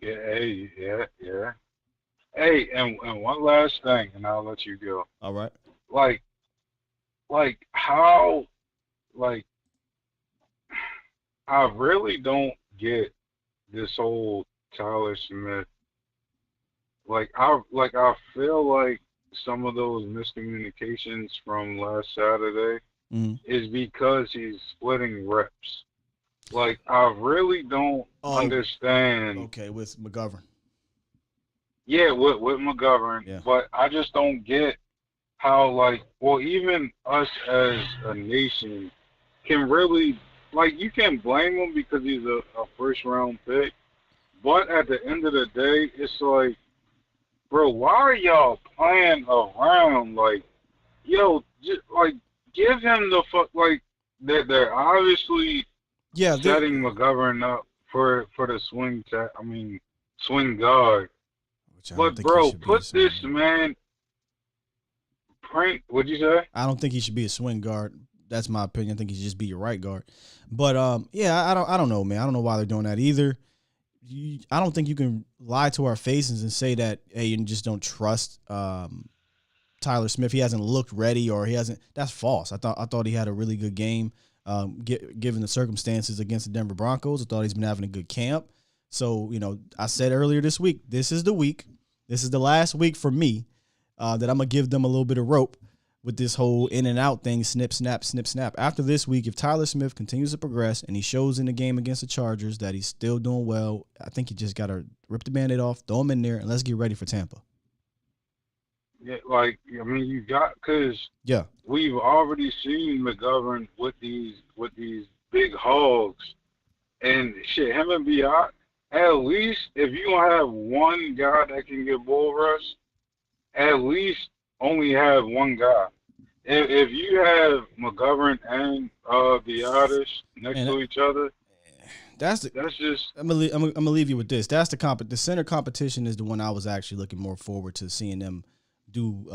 S13: Yeah. Hey, and one last thing, and I'll let you go.
S3: All right.
S13: Like how, like, I really don't get this whole Tyler Smith. I feel like some of those miscommunications from last Saturday is because he's splitting reps. Like, I really don't understand.
S3: Okay, with McGovern.
S13: Yeah, with McGovern.
S3: Yeah.
S13: But I just don't get how, even us as a nation can really, you can blame him because he's a first-round pick. But at the end of the day, it's like, bro, why are y'all playing around? Give him the fuck, they're obviously setting McGovern up for the swing guard. But bro, put this man. What'd you say?
S3: I don't think he should be a swing guard. That's my opinion. I think he should just be your right guard. But I don't know, man. I don't know why they're doing that either. I don't think you can lie to our faces and say that, hey, you just don't trust Tyler Smith. He hasn't looked ready, or he hasn't. That's false. I thought he had a really good game. Given the circumstances against the Denver Broncos, I thought he's been having a good camp. So, I said earlier this week, this is the week. This is the last week for me that I'm going to give them a little bit of rope with this whole in and out thing, snip, snap, snip, snap. After this week, if Tyler Smith continues to progress and he shows in the game against the Chargers that he's still doing well, I think you just got to rip the Band-Aid off, throw him in there, and let's get ready for Tampa.
S13: Yeah, you got, because we've already seen McGovern with these big hogs, and shit, him and Biot, at least if you don't have one guy that can get bull rush, at least only have one guy. If you have McGovern and Biadasz next to each other,
S3: that's
S13: just.
S3: I'm gonna leave you with this. That's the center competition is the one I was actually looking more forward to seeing them do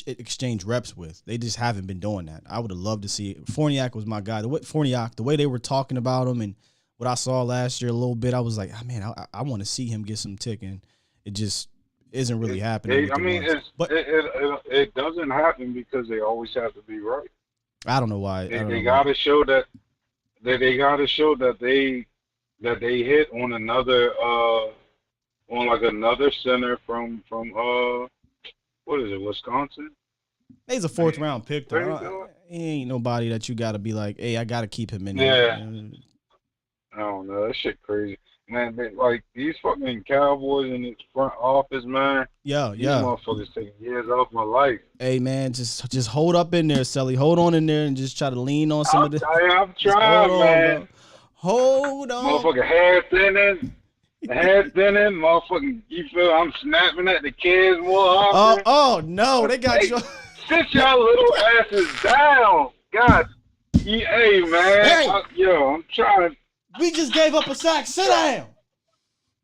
S3: exchange reps with. They just haven't been doing that. I would have loved to see it. Fournier was my guy. The way they were talking about him and what I saw last year a little bit, I was like, man, I want to see him get some tick, and it just isn't really happening.
S13: It doesn't happen because they always have to be right.
S3: I don't know why.
S13: They got to show that they got to show that they hit on another another center from what is it, Wisconsin?
S3: He's a 4th round pick though. He ain't nobody that you got to be like, hey, I got to keep him in there.
S13: Yeah. I don't know. That shit crazy. Man, these fucking Cowboys in this front office, man.
S3: Yeah.
S13: These motherfuckers taking years off my life.
S3: Hey, man, just hold up in there, Sully. Hold on in there and just try to lean on some of the.
S13: I'm trying, man.
S3: Hold on.
S13: Motherfucking hair thinning. Motherfucking, you feel I'm snapping at the kids more often.
S3: Oh, no. They got you.
S13: Sit y'all little asses down. God. Hey, man.
S3: Hey.
S13: I'm trying.
S3: We just gave up a sack. Sit down.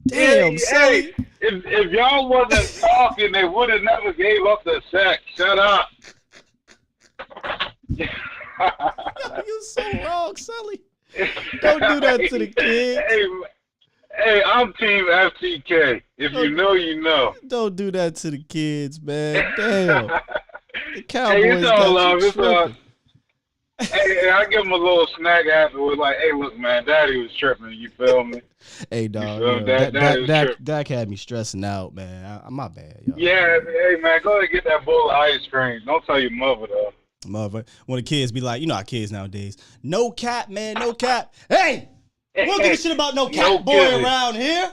S3: Damn, Sully.
S13: If y'all wasn't talking, they would have never gave up the sack. Shut up.
S3: You so wrong, Sully. Don't do that to the kids.
S13: Hey, I'm Team FTK. If you know, you know.
S3: Don't do that to the kids, man. Damn. The Cowboys
S13: Hey, it's all love. It's all.
S3: tripping.
S13: Hey, I give him a little snack afterwards, like, hey, look, man, Daddy was tripping. You feel me?
S3: Hey, dog.
S13: You feel me?
S3: Dak had me stressing out, man. My bad, y'all.
S13: Yeah, hey, man, go ahead and get that bowl of ice cream. Don't tell your mother, though.
S3: Mother, when the kids be like, you know how kids nowadays, no cap, man, no cap. Hey, we don't give a shit about no cat boy
S13: kidding.
S3: around here.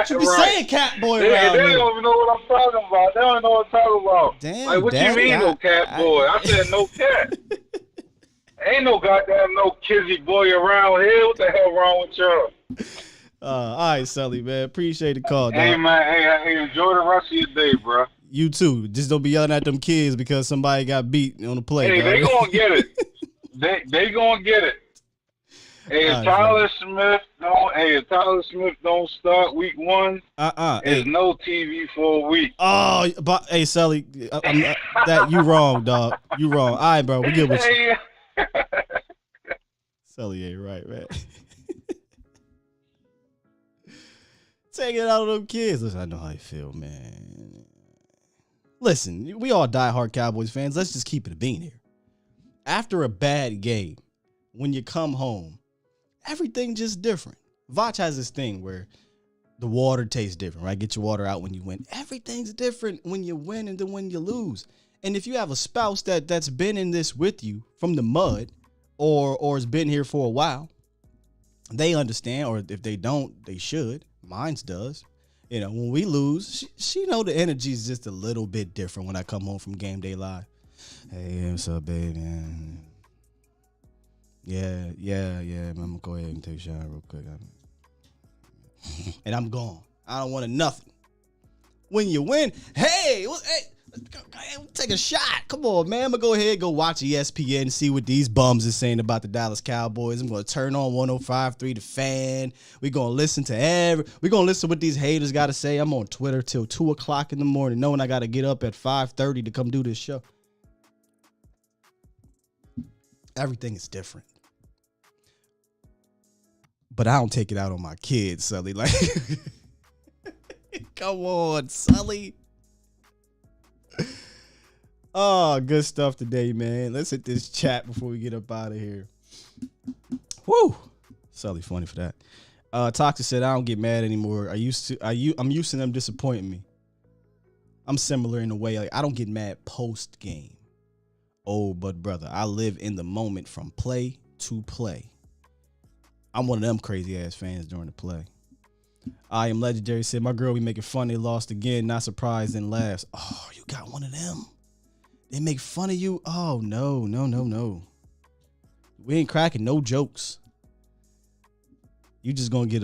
S3: You be
S13: Right.
S3: saying cat boy
S13: They
S3: around here.
S13: don't even know what I'm talking about. They don't know what I'm talking about.
S3: Damn,
S13: like, what
S3: Daddy,
S13: you mean, no cat boy? I said no cat. Ain't no goddamn no kizzy boy around here. What the hell wrong with y'all?
S3: All right, Sully, man. Appreciate the call, dog.
S13: Hey, man, hey, enjoy the rest of your day, bro.
S3: You too. Just don't be yelling at them kids because somebody got beat on the play.
S13: Hey,
S3: dog.
S13: they gonna get it. They gonna get it. Hey, if Tyler Smith don't start week 1, there's no TV for a week.
S3: Oh, but hey, Sully, that you wrong, dog. You wrong. All right, bro. We good with you. Sully ain't right, man. Take it out of them kids. Listen, I know how you feel, man. Listen, we all diehard Cowboys fans. Let's just keep it a bean here. After a bad game, when you come home, everything just different. Vach has this thing where the water tastes different, right? Get your water out when you win. Everything's different when you win and then when you lose. And if you have a spouse that's been in this with you from the mud or has been here for a while, they understand, or if they don't, they should. Mine's does. You know, when we lose, she know the energy is just a little bit different when I come home from Game Day Live. Hey, what's up, baby? Yeah, man, I'm gonna go ahead and take a shot real quick. And I'm gone. I don't want nothing. When you win, hey, take a shot. Come on, man. I'm gonna go ahead and go watch ESPN and see what these bums are saying about the Dallas Cowboys. I'm gonna turn on 105.3 The Fan. We're gonna listen to what these haters gotta say. I'm on Twitter till 2:00 in the morning, knowing I gotta get up at 5:30 to come do this show. Everything is different. But I don't take it out on my kids, Sully. Like, come on, Sully. Oh, good stuff today, man. Let's hit this chat before we get up out of here. Woo! Sully funny for that. Toxic said, I don't get mad anymore. I'm used to them disappointing me. I'm similar in a way. Like, I don't get mad post game. Oh, but brother, I live in the moment from play to play. I'm one of them crazy ass fans during the play. I Am Legendary said, my girl be making fun. They lost again. Not surprised and laughs. Oh, you got one of them. They make fun of you. Oh, no. We ain't cracking no jokes. You just gonna get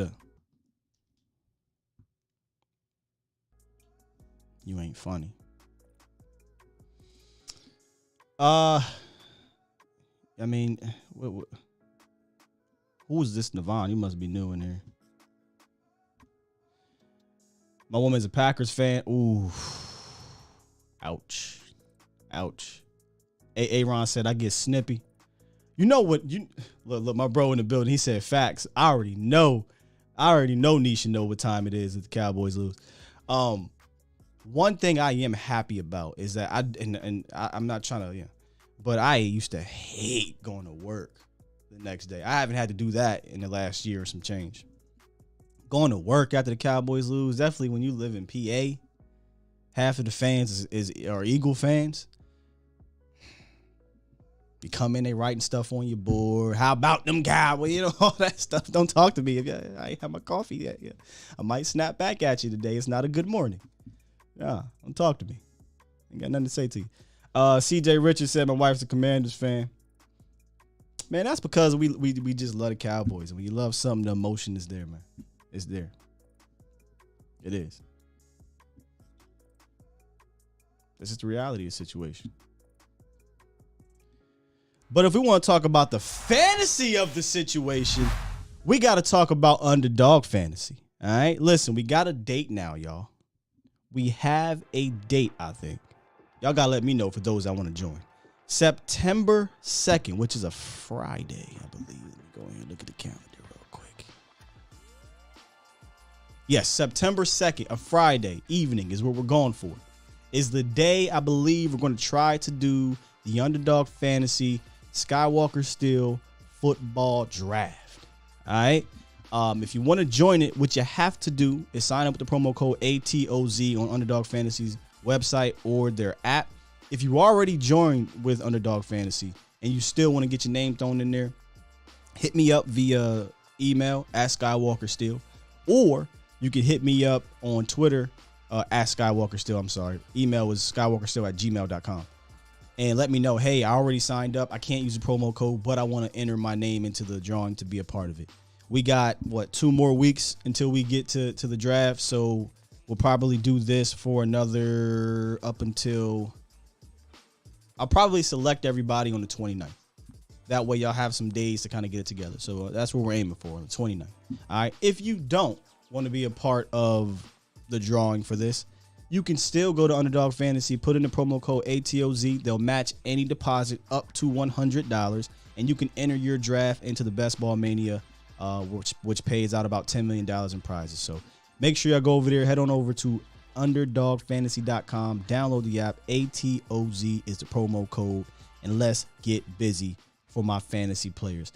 S3: you ain't funny. I mean, who is this Navon? You must be new in here. My woman's a Packers fan. Ooh. Ouch. Aaron said, I get snippy. You know what? Look, my bro in the building, he said facts. I already know Nisha know what time it is if the Cowboys lose. One thing I am happy about is that I'm not trying to, but I used to hate going to work the next day. I haven't had to do that in the last year or some change. Going to work after the Cowboys lose, definitely when you live in PA, half of the fans are Eagle fans. You come in, they writing stuff on your board. How about them Cowboys? All that stuff. Don't talk to me if I ain't had my coffee yet. Yeah. I might snap back at you today. It's not a good morning. Yeah, don't talk to me. Ain't got nothing to say to you. CJ Richards said my wife's a Commanders fan. Man, that's because we just love the Cowboys. And when you love something, the emotion is there, man. It's there. It is. This is the reality of the situation. But if we want to talk about the fantasy of the situation, we got to talk about underdog fantasy. All right. Listen, we got a date now, y'all. We have a date, I think. Y'all got to let me know for those that want to join. September 2nd, which is a Friday, I believe. Let me go ahead and look at the calendar real quick. Yes, September 2nd, a Friday evening is what we're going for. Is the day I believe we're going to try to do the Underdog Fantasy Skywalker Steel football draft. All right. If you want to join it, what you have to do is sign up with the promo code ATOZ on Underdog Fantasy's website or their app. If you already joined with Underdog Fantasy and you still want to get your name thrown in there, hit me up via email at Skywalker Steel, or you can hit me up on Twitter at Skywalker Steel. I'm sorry. Email was skywalkersteel@gmail.com. And let me know, hey, I already signed up. I can't use the promo code, but I want to enter my name into the drawing to be a part of it. We got, 2 more weeks until we get to the draft. So we'll probably do this for another up until I'll probably select everybody on the 29th. That way y'all have some days to kind of get it together. So that's what we're aiming for, on the 29th. All right. If you don't want to be a part of the drawing for this, you can still go to Underdog Fantasy, put in the promo code ATOZ. They'll match any deposit up to $100, and you can enter your draft into the Best Ball Mania, which pays out about $10 million in prizes. So make sure y'all go over there. Head on over to underdogfantasy.com. Download the app. ATOZ is the promo code, and let's get busy for my fantasy players.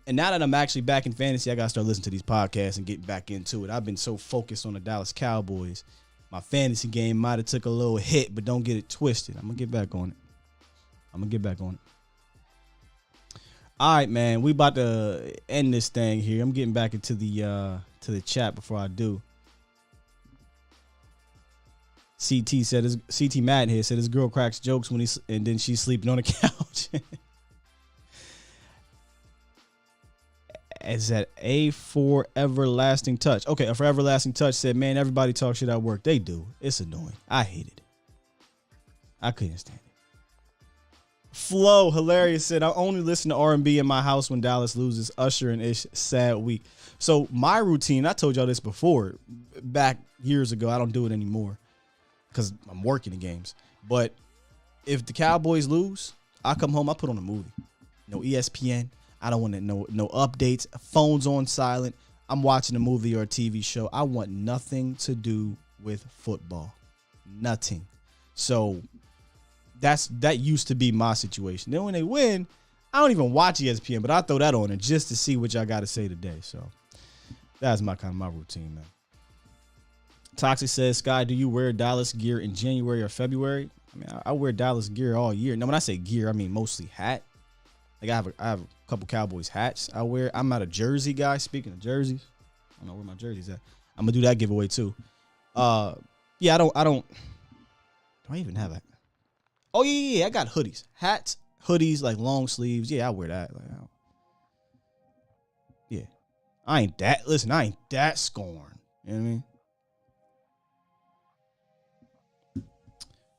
S3: And now that I'm actually back in fantasy, I got to start listening to these podcasts and getting back into it. I've been so focused on the Dallas Cowboys. My fantasy game might have took a little hit, but don't get it twisted. I'm going to get back on it. All right, man. We about to end this thing here. I'm getting back into the chat before I do. CT Matt here said his girl cracks jokes and then she's sleeping on the couch. Is that A for Everlasting Touch? Okay, a for Everlasting Touch said, man, everybody talk shit at work. They do. It's annoying. I hate it. I couldn't stand it. Flo, hilarious, said, I only listen to R&B in my house when Dallas loses. Usher and Ish, sad week. So my routine, I told y'all this before, back years ago. I don't do it anymore because I'm working the games. But if the Cowboys lose, I come home, I put on a movie. No ESPN. I don't want to know no updates. Phone's on silent. I'm watching a movie or a TV show. I want nothing to do with football. Nothing. So that used to be my situation. Then when they win, I don't even watch ESPN, but I throw that on it just to see what y'all got to say today. So that's my routine, man. Toxic says, Sky, do you wear Dallas gear in January or February? I mean, I wear Dallas gear all year. Now, when I say gear, I mean mostly hat. Like I have a couple Cowboys hats I wear. I'm not a jersey guy. Speaking of jerseys, I don't know where my jersey's at. I'm gonna do that giveaway too. Yeah, I don't. Do I even have that? Oh yeah. I got hoodies, hats, hoodies like long sleeves. Yeah, I wear that. Like, yeah, I ain't that scorned. You know what I mean?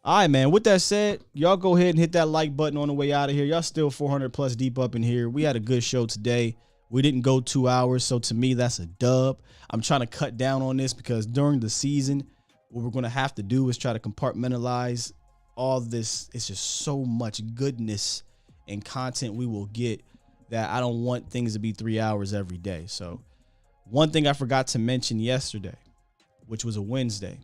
S3: All right, man. With that said, y'all go ahead and hit that like button on the way out of here. Y'all still 400 plus deep up in here. We had a good show today. We didn't go 2 hours, so to me, that's a dub. I'm trying to cut down on this because during the season, what we're going to have to do is try to compartmentalize all this. It's just so much goodness and content we will get that I don't want things to be 3 hours every day. So one thing I forgot to mention yesterday, which was a Wednesday.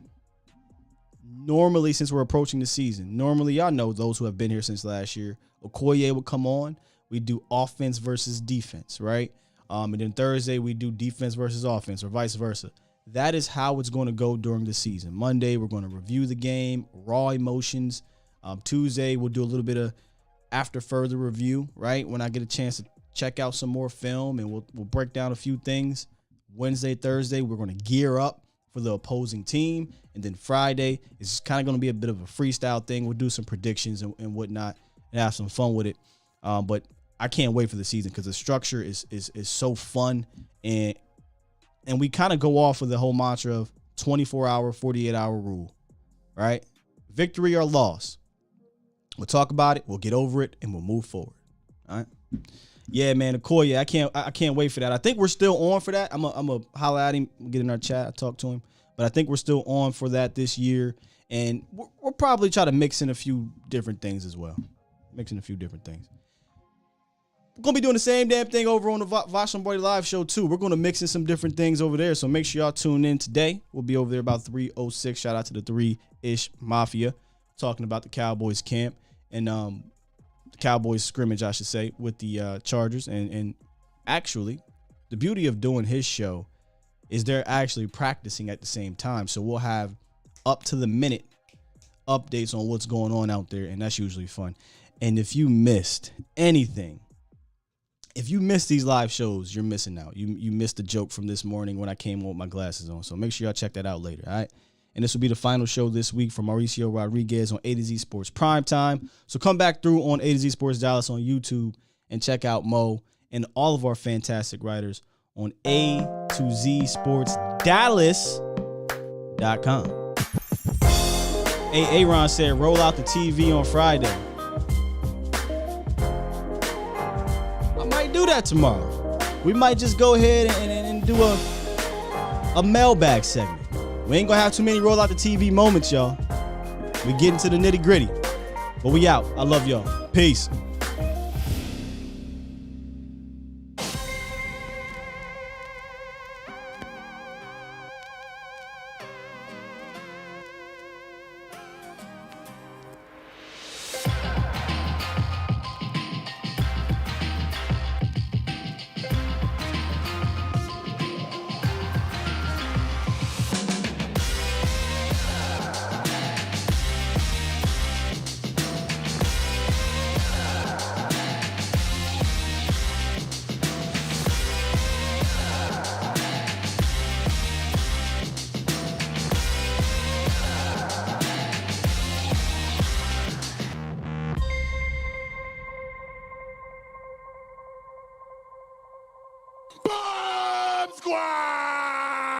S3: Normally, since we're approaching the season, y'all know those who have been here since last year, Okoye would come on. We do offense versus defense, right? And then Thursday, we do defense versus offense or vice versa. That is how it's going to go during the season. Monday, we're going to review the game, raw emotions. Tuesday, we'll do a little bit of after further review, right? When I get a chance to check out some more film and we'll break down a few things. Wednesday, Thursday, we're going to gear up for the opposing team. And then Friday is kind of going to be a bit of a freestyle thing. We'll do some predictions and whatnot and have some fun with it. But I can't wait for the season because the structure is so fun. And we kind of go off with the whole mantra of 24-hour, 48-hour rule, right? Victory or loss. We'll talk about it. We'll get over it and we'll move forward. All right. Yeah, man, Okoye, I can't wait for that. I think we're still on for that. I'm a holler at him, get in our chat, I talk to him. But I think we're still on for that this year. And we'll probably try to mix in a few different things as well. We're going to be doing the same damn thing over on the Vosh Lombardi Live show, too. We're going to mix in some different things over there. So make sure y'all tune in today. We'll be over there about 3:06. Shout out to the 3-ish Mafia talking about the Cowboys camp and the Cowboys scrimmage, I should say, with the Chargers. And actually, the beauty of doing his show is they're actually practicing at the same time. So we'll have up to the minute updates on what's going on out there, and that's usually fun. And if you missed anything, if you missed these live shows, you're missing out. You missed the joke from this morning when I came on with my glasses on. So make sure y'all check that out later, all right? And this will be the final show this week from Mauricio Rodriguez on A to Z Sports Primetime. So come back through on A to Z Sports Dallas on YouTube and check out Mo and all of our fantastic writers on A to Z Sports Dallas.com. Aaron said, roll out the TV on Friday. I might do that tomorrow. We might just go ahead and do a mailbag segment. We ain't gonna have too many roll out the TV moments, y'all. We get into the nitty gritty. But we out. I love y'all. Peace.